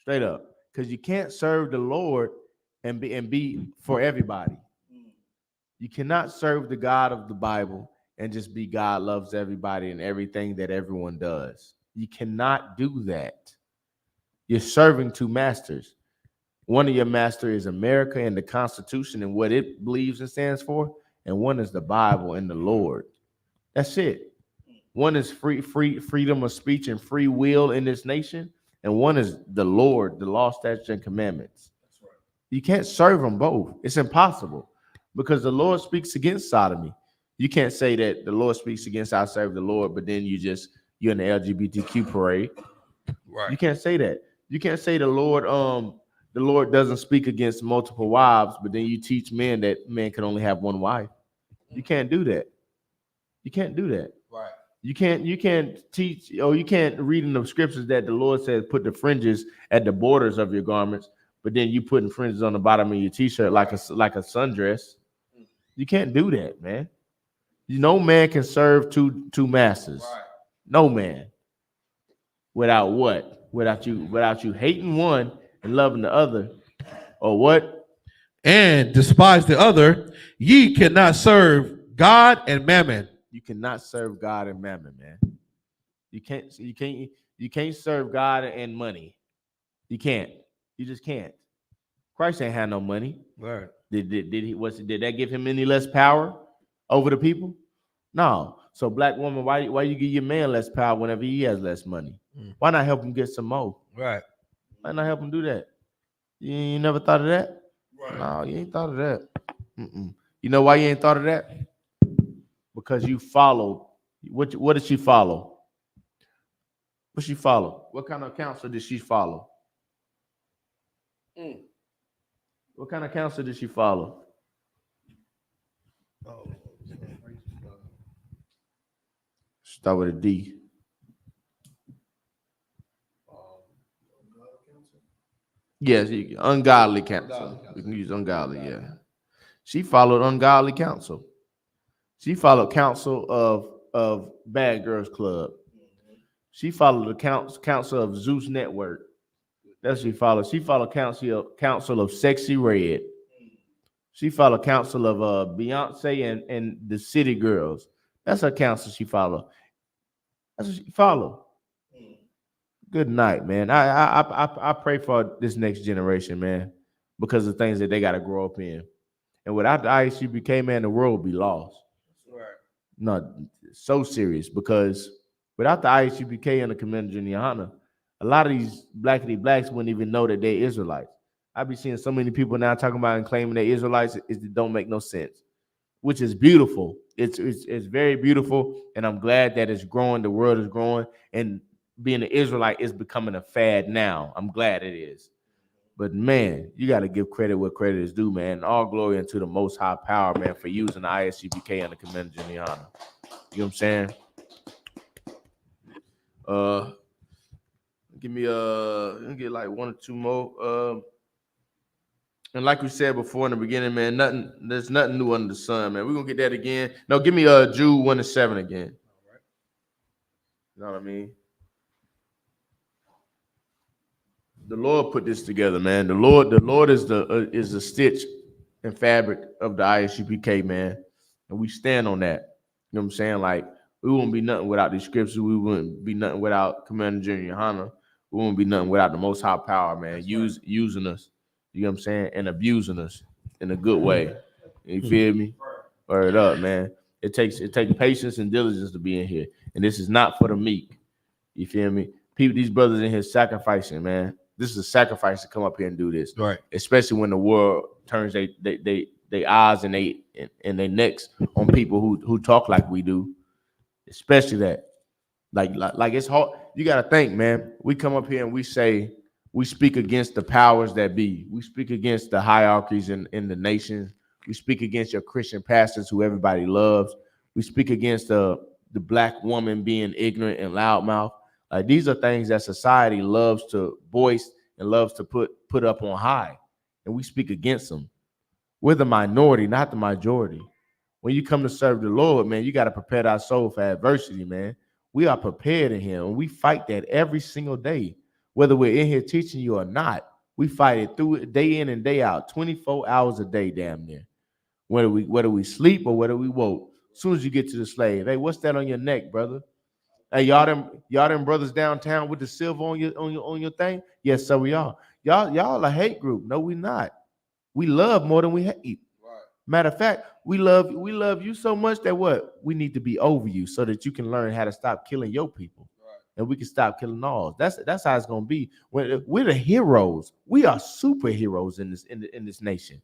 Straight up. Because you can't serve the Lord and be for everybody. You cannot serve the God of the Bible and just be God loves everybody and everything that everyone does. You cannot do that. You're serving two masters. One of your masters is America and the Constitution and what it believes and stands for, and one is the Bible and the Lord. That's it. One is freedom of speech and free will in this nation, and one is the Lord, the law, statutes, and commandments. That's right. You can't serve them both. It's impossible. Because the Lord speaks against sodomy. You can't say that the Lord speaks against I serve the Lord, but then you're in the LGBTQ parade. Right. You can't say that. You can't say the Lord doesn't speak against multiple wives, but then you teach men that men can only have one wife. You can't do that. You can't do that. Right. You can't teach, or you can't read in the scriptures that the Lord says put the fringes at the borders of your garments, but then you putting fringes on the bottom of your t-shirt like a sundress. You can't do that, man. No man can serve two masters. Right. No man. Without what? Without you hating one and loving the other, or what? And despise the other. Ye cannot serve God and mammon. You cannot serve God and mammon, man. You can't serve God and money. You can't. You just can't. Christ ain't had no money. Right. Did that give him any less power over the people? No. So black woman, why you give your man less power whenever he has less money? Why not help him get some more? Right. Why not help him do that? You never thought of that? Right. No, you ain't thought of that. You know why you ain't thought of that? Because you followed. What did she follow? What she follow? What kind of counsel did she follow? What kind of counsel did she follow? Start with a D. Yes, ungodly counsel. We can use ungodly, yeah. She followed ungodly counsel. She followed counsel of Bad Girls Club. She followed the counsel of Zeus Network. That's what she followed. She followed counsel of Sexy Red. She followed counsel of Beyonce and the City Girls. That's her counsel she followed. That's what she followed. Good night, man. I pray for this next generation, man, because of things that they got to grow up in. And without the I.S.U.P.K, man, the world would be lost. Right. No, so serious, because without the I.S.U.P.K and the Commander in YAHANNA, a lot of these blackity blacks wouldn't even know that they're Israelites. I be seeing so many people now talking about and claiming they're Israelites. It don't make no sense, which is beautiful. It's very beautiful, and I'm glad that it's growing. The world is growing, and being an Israelite is becoming a fad now. I'm glad it is. But man, you got to give credit where credit is due, man. All glory unto the Most High Power, man, for using the I.S.U.P.K and the Commander in YAHANNA. You know what I'm saying? Give me get like one or two more. And like we said before in the beginning, man, there's nothing new under the sun, man. We're gonna get that again. No, give me Jude 1-7 again. All right. You know what I mean? The Lord put this together, man. The Lord is the stitch and fabric of the I.S.U.P.K, man. And we stand on that. You know what I'm saying? Like, we wouldn't be nothing without these scriptures. We wouldn't be nothing without Commander General YAHANNA. We wouldn't be nothing without the Most High Power, man. Using us, you know what I'm saying? And abusing us in a good way. You feel me? Word up, man. It takes patience and diligence to be in here. And this is not for the meek. You feel me? People, these brothers in here sacrificing, man. This is a sacrifice to come up here and do this, right? Especially when the world turns they eyes and they necks on people who talk like we do. Especially that, like it's hard. You got to think, man. We come up here and we say we speak against the powers that be. We speak against the hierarchies in the nation. We speak against your Christian pastors who everybody loves. We speak against the black woman being ignorant and loudmouth. Like, these are things that society loves to voice and loves to put up on high, and we speak against them. We're the minority, not the majority. When you come to serve the Lord, man, you got to prepare our soul for adversity, man. We are prepared in Him, and we fight that every single day, whether we're in here teaching you or not. We fight it through it day in and day out, 24 hours a day, damn near. Whether we sleep or whether we woke. As soon as you get to the slave, hey, what's that on your neck, brother? Hey, y'all them brothers downtown with the silver on your thing? Yes, so we are. Y'all a hate group. No, we not. We love more than we hate. Right. Matter of fact, we love you so much that what? We need to be over you so that you can learn how to stop killing your people. Right. And we can stop killing ours. That's how it's gonna be. We're the heroes. We are superheroes in this nation.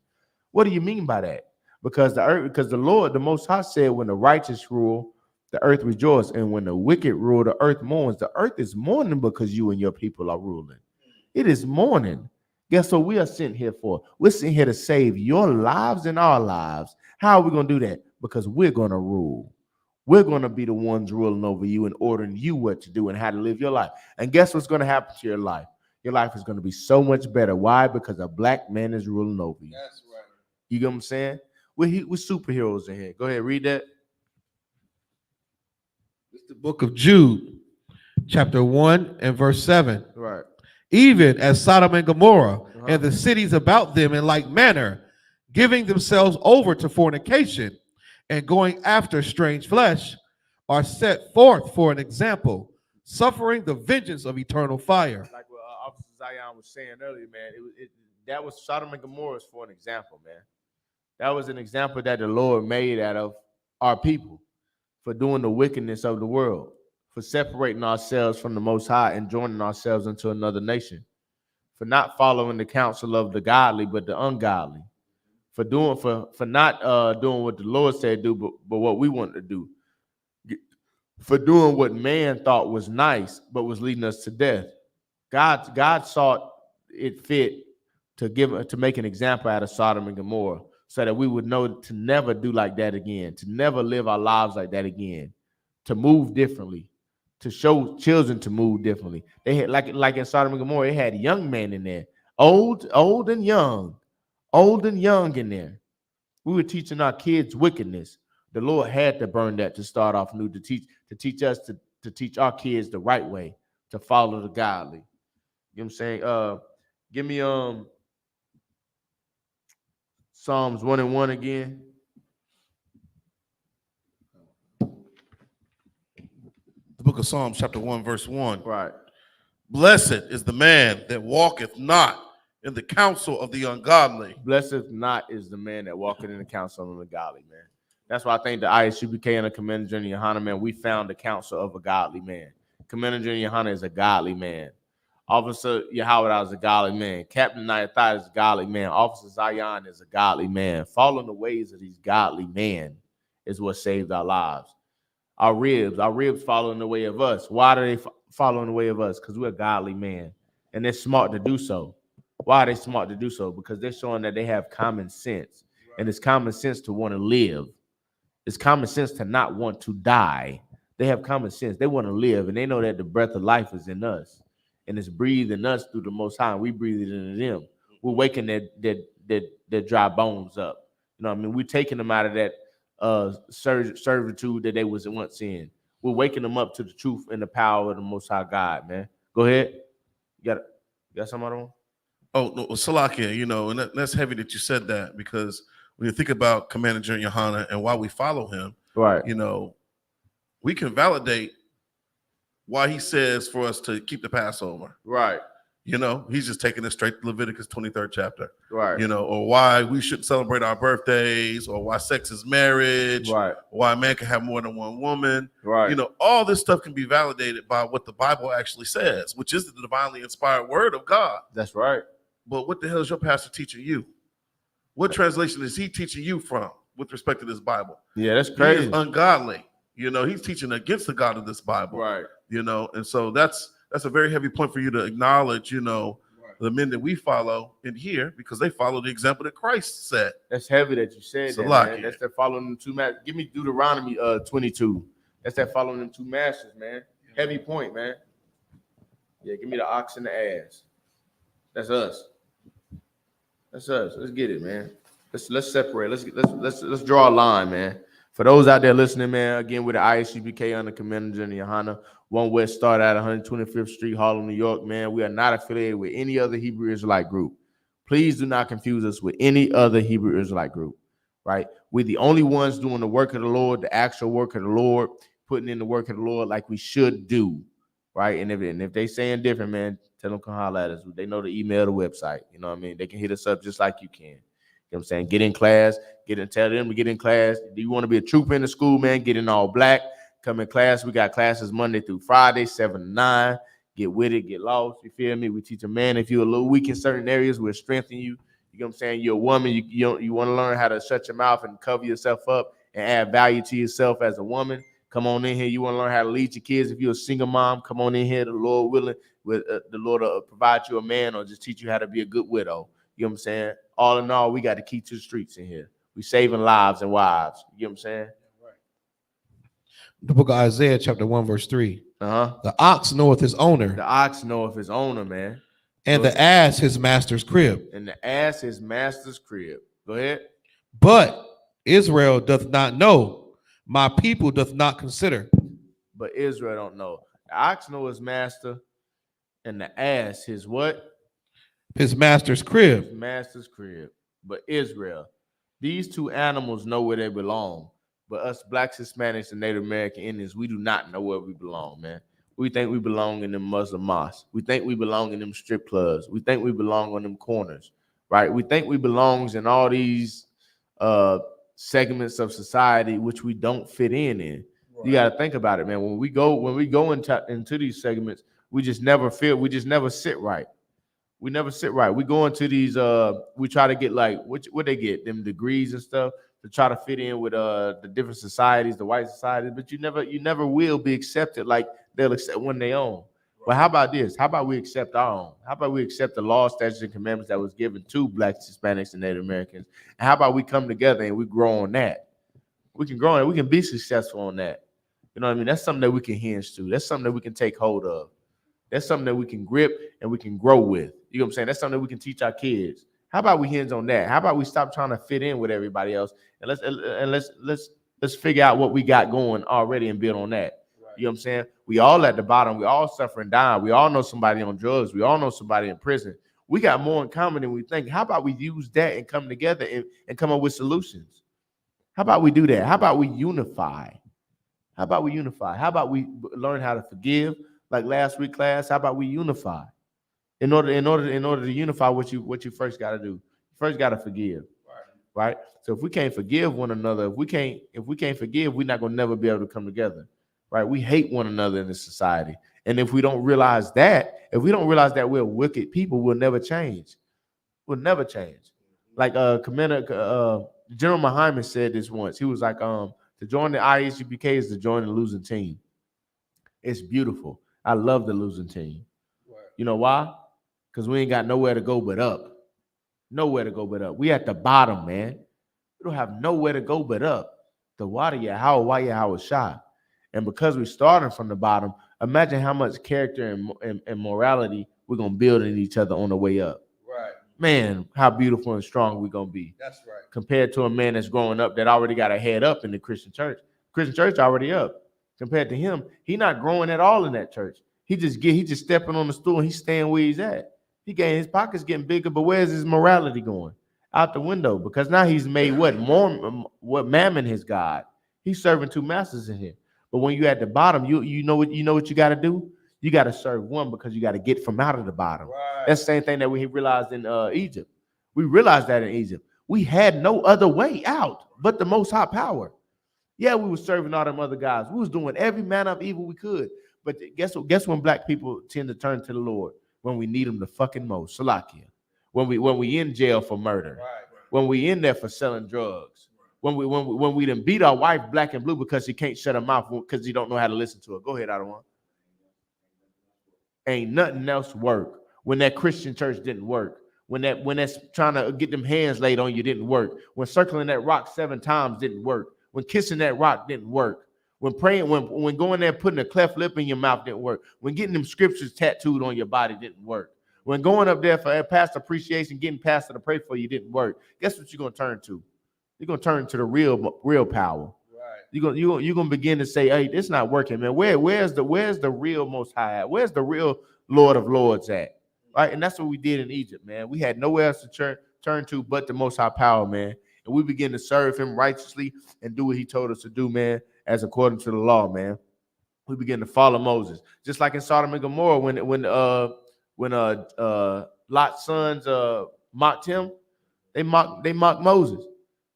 What do you mean by that? Because the Lord, the Most High, said, when the righteous rule, the earth rejoices, and when the wicked rule, the earth mourns. The earth is mourning because you and your people are ruling. It is mourning. Guess what we are sent here for? We're sent here to save your lives and our lives. How are we going to do that? Because we're going to rule. We're going to be the ones ruling over you and ordering you what to do and how to live your life. And guess what's going to happen to your life? Your life is going to be so much better. Why? Because a black man is ruling over you. That's right. You get what I'm saying? We're superheroes in here. Go ahead, read that. It's the book of Jude, chapter 1 and verse 7. Right. Even as Sodom and Gomorrah and the cities about them in like manner, giving themselves over to fornication and going after strange flesh, are set forth for an example, suffering the vengeance of eternal fire. Like what Officer Zion was saying earlier, man, that was Sodom and Gomorrah for an example, man. That was an example that the Lord made out of our people for doing the wickedness of the world, for separating ourselves from the Most High and joining ourselves into another nation, for not following the counsel of the godly but the ungodly, for not doing what the Lord said do, but what we want to do, for doing what man thought was nice but was leading us to death. God saw it fit to make an example out of Sodom and Gomorrah, so that we would know to never do like that again, to never live our lives like that again, to move differently, to show children to move differently. They had like in Sodom and Gomorrah, they had young men in there, old and young in there. We were teaching our kids wickedness. The Lord had to burn that to start off new, to teach us to teach our kids the right way, to follow the godly. You know what I'm saying? Give me Psalms 1:1 again. The book of Psalms, chapter 1, verse 1. Right. Blessed is the man that walketh not in the counsel of the ungodly. Blessed not is the man that walketh in the counsel of the ungodly, man. That's why I think the I.S.U.P.K and the Commander General YAHANNA, man, we found the counsel of a godly man. Commander General YAHANNA is a godly man. Officer Yahweh is a godly man. Captain TITHES is a godly man. Officer Zion is a godly man. Following the ways of these godly men is what saved our lives. Our ribs following the way of us. Why do they following the way of us? Because we're a godly man. And they're smart to do so. Why are they smart to do so? Because they're showing that they have common sense. And it's common sense to want to live. It's common sense to not want to die. They have common sense. They want to live. And they know that the breath of life is in us. And it's breathing us through the Most High. And we breathe it into them. We're waking their dry bones up. You know what I mean? We're taking them out of that servitude that they was once in. We're waking them up to the truth and the power of the Most High God, man. Go ahead. You got some other one? Oh, no, Salakia, you know, and that's heavy that you said that, because when you think about Commander General YAHANNA and why we follow him, right? You know, we can validate why he says for us to keep the Passover, right? You know, he's just taking it straight to Leviticus 23rd chapter, right? You know, or why we shouldn't celebrate our birthdays, or why sex is marriage, right? Why a man can have more than one woman, right? You know, all this stuff can be validated by what the Bible actually says, which is the divinely inspired word of God. That's right. But what the hell is your pastor teaching you? What translation is he teaching you from with respect to this Bible? Yeah, that's crazy. He is ungodly. You know, he's teaching against the God of this Bible. Right. You know, and so that's a very heavy point for you to acknowledge, you know, the men that we follow in here, because they follow the example that Christ set. That's heavy that you said that, man. That's that following them two masters. Give me Deuteronomy 22. That's that following them two masters, man. Heavy point, man. Yeah, give me the ox and the ass. That's us. That's us. Let's get it, man. Let's separate. Let's draw a line, man. For those out there listening, man, again, with the I.S.U.P.K under Commander General YAHANNA, 1 West Start at 125th Street, Harlem, New York, man. We are not affiliated with any other Hebrew Israelite group. Please do not confuse us with any other Hebrew Israelite group, right? We're the only ones doing the work of the Lord, the actual work of the Lord, putting in the work of the Lord like we should do, right? And if they saying different, man, tell them come holler at us. They know the email, the website. You know what I mean? They can hit us up just like you can. You know what I'm saying? Get in class, tell them to get in class. Do you want to be a trooper in the school, man? Get in all black. Come in class. We got classes Monday through Friday, 7 to 9. Get with it, get lost. You feel me? We teach a man, if you're a little weak in certain areas, we'll strengthen you. You know what I'm saying? You're a woman. You want to learn how to shut your mouth and cover yourself up and add value to yourself as a woman. Come on in here. You want to learn how to lead your kids. If you're a single mom, come on in here. The Lord willing, with the Lord will provide you a man or just teach you how to be a good widow. You know what I'm saying? All in all, we got the key to the streets in here. We saving lives and wives. You know what I'm saying? The book of Isaiah, chapter 1, verse 3. The ox knoweth his owner. The ox knoweth his owner, man. And the ass his master's crib. And the ass his master's crib. Go ahead. But Israel doth not know. My people doth not consider. But Israel don't know. The ox know his master, and the ass his what? His master's crib. His master's crib. But Israel, these two animals know where they belong. But us blacks, Hispanics, and Native American Indians, we do not know where we belong, man. We think we belong in them Muslim mosques. We think we belong in them strip clubs. We think we belong on them corners, right? We think we belongs in all these segments of society which we don't fit in. Right. You got to think about it, man. When we go into these segments, we just never sit right. We never sit right. We go into these, we try to get like, what they get, them degrees and stuff to try to fit in with the different societies, the white societies, but you never will be accepted like they'll accept when they own. Well, how about this? How about we accept our own? How about we accept the law, statutes, and commandments that was given to blacks, Hispanics, and Native Americans? And how about we come together and we grow on that? We can grow on it. We can be successful on that. You know You know what I mean? That's something that we can hinge to. That's something that we can take hold of. That's something that we can grip and we can grow with. You know what I'm saying? That's something that we can teach our kids. How about we hinge on that? How about we stop trying to fit in with everybody else and let's figure out what we got going already and build on that. Right. You know what I'm saying? We all at the bottom. We all suffering down. We all know somebody on drugs. We all know somebody in prison. We got more in common than we think. How about we use that and come together and come up with solutions? How about we do that? How about we unify? How about we unify? How about we learn how to forgive? Like last week class, how about we unify? In order to unify, what you first got to do, you first got to forgive, right? So if we can't forgive one another, if we can't forgive, we're not gonna never be able to come together, right? We hate one another in this society, and if we don't realize that, we're wicked people, we'll never change. We'll never change. Like General Muhammad said this once. He was like, to join the I.S.U.P.K is to join the losing team. It's beautiful. I love the losing team. You know why? Because we ain't got nowhere to go but up. Nowhere to go but up. We at the bottom, man. We don't have nowhere to go but up. The water, why was shot. And because we're starting from the bottom, imagine how much character and morality we're going to build in each other on the way up. Right. Man, how beautiful and strong we're going to be. That's right. Compared to a man that's growing up that already got a head up in the Christian church. Christian church already up. Compared to him, he not growing at all in that church. He just stepping on the stool and he's staying where he's at. His pockets getting bigger, but where's his morality going? Out the window, because now he's made what mammon his God. He's serving two masters in here. But when you're at the bottom, you know what you got to do? You got to serve one because you got to get from out of the bottom. Right. That's the same thing that we realized in Egypt. We realized that in Egypt. We had no other way out but the Most High power. Yeah, we were serving all them other guys. We was doing every manner of evil we could. But guess when black people tend to turn to the Lord? When we need them the fucking most. Salakia. When we in jail for murder. Right. When we in there for selling drugs. When we done beat our wife black and blue because she can't shut her mouth because she don't know how to listen to her. Go ahead, Adawan. Ain't nothing else work. When that Christian church didn't work. When that's trying to get them hands laid on you didn't work. When circling that rock 7 times didn't work. When kissing that rock didn't work. When praying, when going there putting a cleft lip in your mouth didn't work. When getting them scriptures tattooed on your body didn't work. When going up there for pastor appreciation, getting pastor to pray for you didn't work. Guess what you're gonna turn to? You're gonna turn to the real power. Right. You're gonna begin to say, hey, it's not working, man. Where's the real Most High at? Where's the real Lord of Lords at? Right, and that's what we did in Egypt, man. We had nowhere else to turn to but the Most High power, man. And we began to serve him righteously and do what he told us to do, man, as according to the law, man. We began to follow Moses. Just like in Sodom and Gomorrah, when Lot's sons mocked him, they mocked Moses.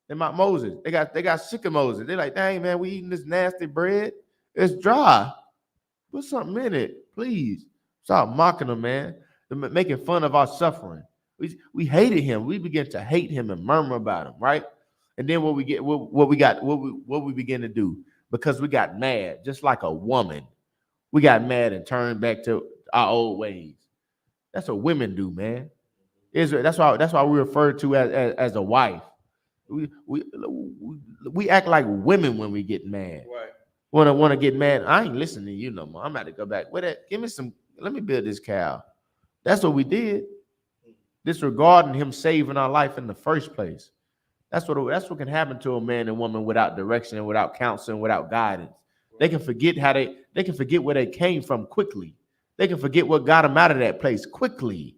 They mocked Moses. They got sick of Moses. They're like, dang, man, we eating this nasty bread. It's dry. Put something in it, please. Stop mocking him, man. They're making fun of our suffering. We hated him. We began to hate him and murmur about him, right? And then what we begin to do, because we got mad, just like a woman. We got mad and turned back to our old ways. That's what women do, man. That's why we refer to as a wife. We act like women when we get mad. Right. Want to get mad? I ain't listening to you no more. I'm about to go back. Let me build this cow. That's what we did. Disregarding him saving our life in the first place. That's what can happen to a man and woman without direction and without counsel and without guidance. They can forget they can forget where they came from quickly. They can forget what got them out of that place quickly.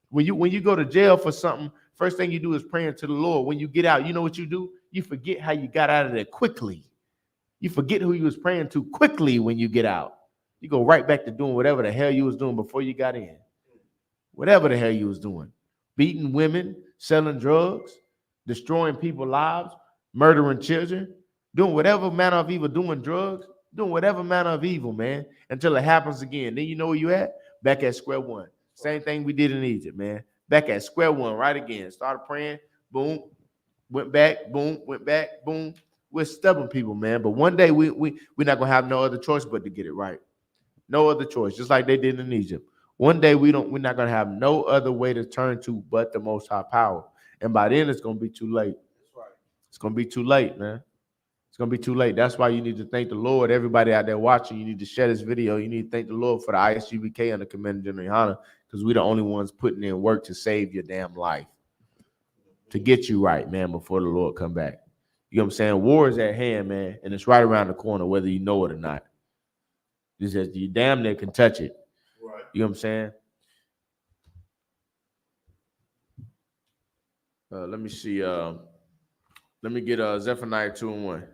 When you go to jail for something, first thing you do is praying to the Lord. When you get out, you know what you do? You forget how you got out of there quickly. You forget who you was praying to quickly when you get out. You go right back to doing whatever the hell you was doing before you got in. Whatever the hell you was doing. Beating women, selling drugs, destroying people's lives, murdering children, doing whatever manner of evil, doing drugs, doing whatever manner of evil, man, until it happens again. Then you know where you at? Back at square one. Same thing we did in Egypt, man. Back at square one, right again. Started praying, boom, went back, boom, went back, boom. We're stubborn people, man. But one day we're not gonna have no other choice but to get it right. No other choice, just like they did in Egypt. One day we're not gonna have no other way to turn to but the Most High power. And by then it's gonna be too late. That's right. It's gonna be too late, man. It's going to be too late. That's why you need to thank the Lord. Everybody out there watching, you need to share this video. You need to thank the Lord for the I.S.U.P.K under Commander General YAHANNA, because we're the only ones putting in work to save your damn life, to get you right, man, before the Lord come back. You know what I'm saying? War is at hand, man, and it's right around the corner, whether you know it or not. Just as you damn near can touch it. Right. You know what I'm saying? Let me see. Let me get Zephaniah 2:1.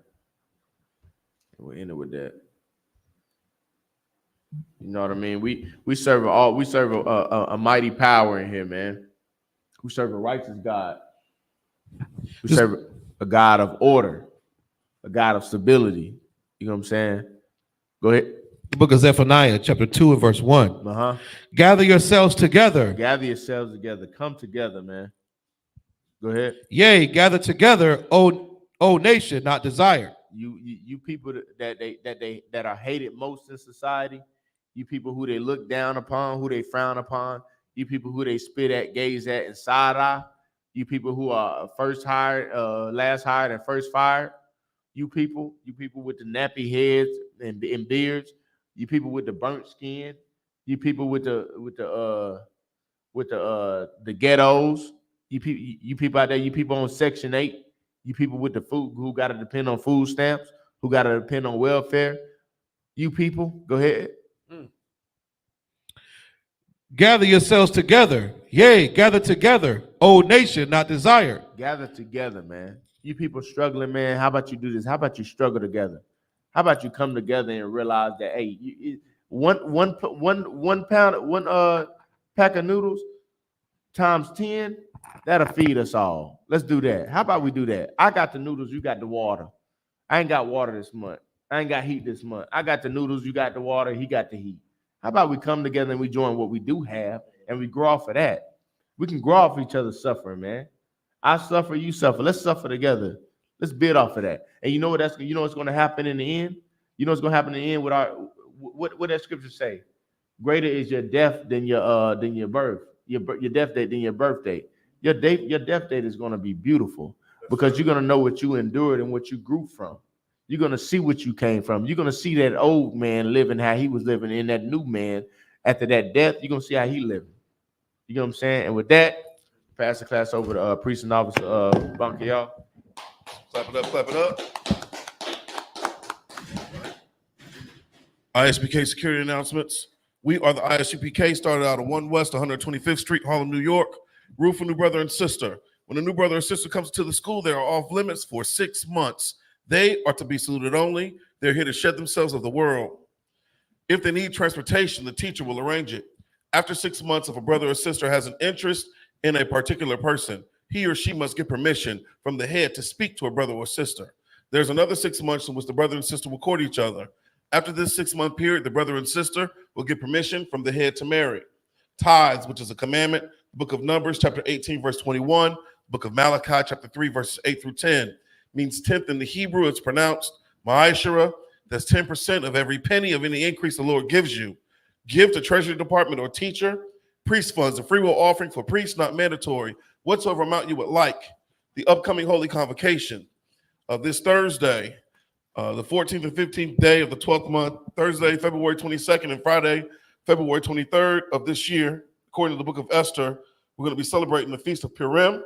We'll end it with that. You know what I mean? We serve a mighty power in here, man. We serve a righteous God. We serve a God of order, a God of stability. You know what I'm saying? Go ahead. The book of Zephaniah, chapter 2 and verse 1. Gather yourselves together. Gather yourselves together. Come together, man. Go ahead. Yea, gather together, O nation, not desired. You people that are hated most in society, you people who they look down upon, who they frown upon, you people who they spit at, gaze at, and side eye, you people who are first hired, last hired, and first fired, you people with the nappy heads and beards, you people with the burnt skin, you people with the ghettos, you people out there, you people on Section 8, you people with the food who got to depend on food stamps, who got to depend on welfare, you people, go ahead. Gather yourselves together. Yea, gather together, O nation, not desired. Gather together, man. You people struggling, man. How about you do this? How about you struggle together? How about you come together and realize that, hey, one pack of noodles times 10, that'll feed us all. Let's do that. How about we do that? I got the noodles, you got the water. I ain't got water this month. I ain't got heat this month. I got the noodles, you got the water, he got the heat. How about we come together and we join what we do have and we grow off of that? We can grow off each other's suffering, man. I suffer, you suffer. Let's suffer together. Let's build off of that. And you know what's going to happen in the end? You know what's going to happen in the end with our what that scripture say? Greater is your death than your birth. Your death date than your birth date. Your death date is going to be beautiful because you're going to know what you endured and what you grew from. You're going to see what you came from. You're going to see that old man living how he was living, and that new man after that death, you're going to see how he living. You know what I'm saying? And with that, pass the class over to Priest and Officer Bunker, y'all. Clap it up, clap it up. I.S.U.P.K security announcements. We are the I.S.U.P.K, started out of 1 West 125th Street, Harlem, New York. Rule for new brother and sister. When a new brother or sister comes to the school, they are off limits for 6 months. They are to be saluted only. They're here to shed themselves of the world. If they need transportation, the teacher will arrange it. After 6 months, if a brother or sister has an interest in a particular person, he or she must get permission from the head to speak to a brother or sister. There's another 6 months in which the brother and sister will court each other. After this 6-month period, the brother and sister will get permission from the head to marry. Tithes, which is a commandment, book of Numbers, chapter 18, verse 21, book of Malachi, chapter 3, verses 8 through 10, means 10th in the Hebrew. It's pronounced ma'ashara. That's 10% of every penny of any increase the Lord gives you. Give to treasury department or teacher. Priest funds, a free will offering for priests, not mandatory. Whatsoever amount you would like. The upcoming holy convocation of this Thursday, the 14th and 15th day of the 12th month, Thursday, February 22nd, and Friday, February 23rd of this year, according to the book of Esther, we're going to be celebrating the Feast of Purim.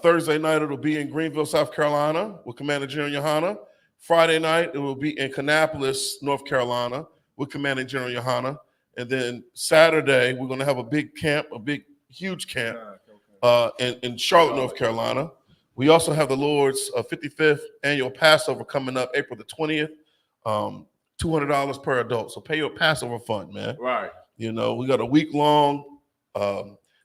Thursday night, it'll be in Greenville, South Carolina, with Commander General YAHANNA. Friday night, it will be in Kannapolis, North Carolina, with Commander General YAHANNA. And then Saturday, we're going to have a big camp, huge camp in Charlotte, North Carolina. We also have the Lord's 55th annual Passover coming up April the 20th, $200 per adult. So pay your Passover fund, man. Right. You know, we got a week-long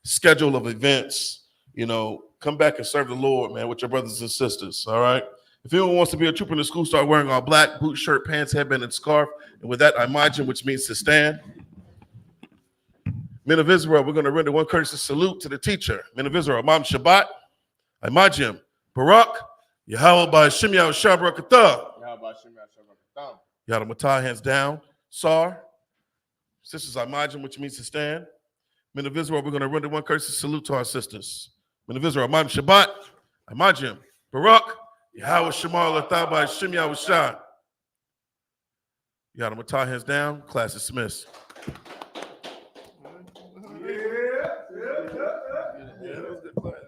schedule of events. You know, come back and serve the Lord, man, with your brothers and sisters, all right? If anyone wants to be a trooper in the school, start wearing all black, boot, shirt, pants, headband, and scarf. And with that, imagine, which means to stand. Men of Israel, we're going to render one courteous salute to the teacher. Men of Israel, Imam Shabbat, Imajim, Barak, Yahweh by Shem Yahweh Shabrakatah. Yada Matah, hands down. Sar, sisters, Imajim, which means to stand. Men of Israel, we're going to render one courteous salute to our sisters. Men of Israel, Imam Shabbat, Imajim, Barak, Yahweh Shamar Lathabai Shem Yahweh Shah. Y'all, I'm gonna tie hands down. Class is dismissed. Yeah, that was good class.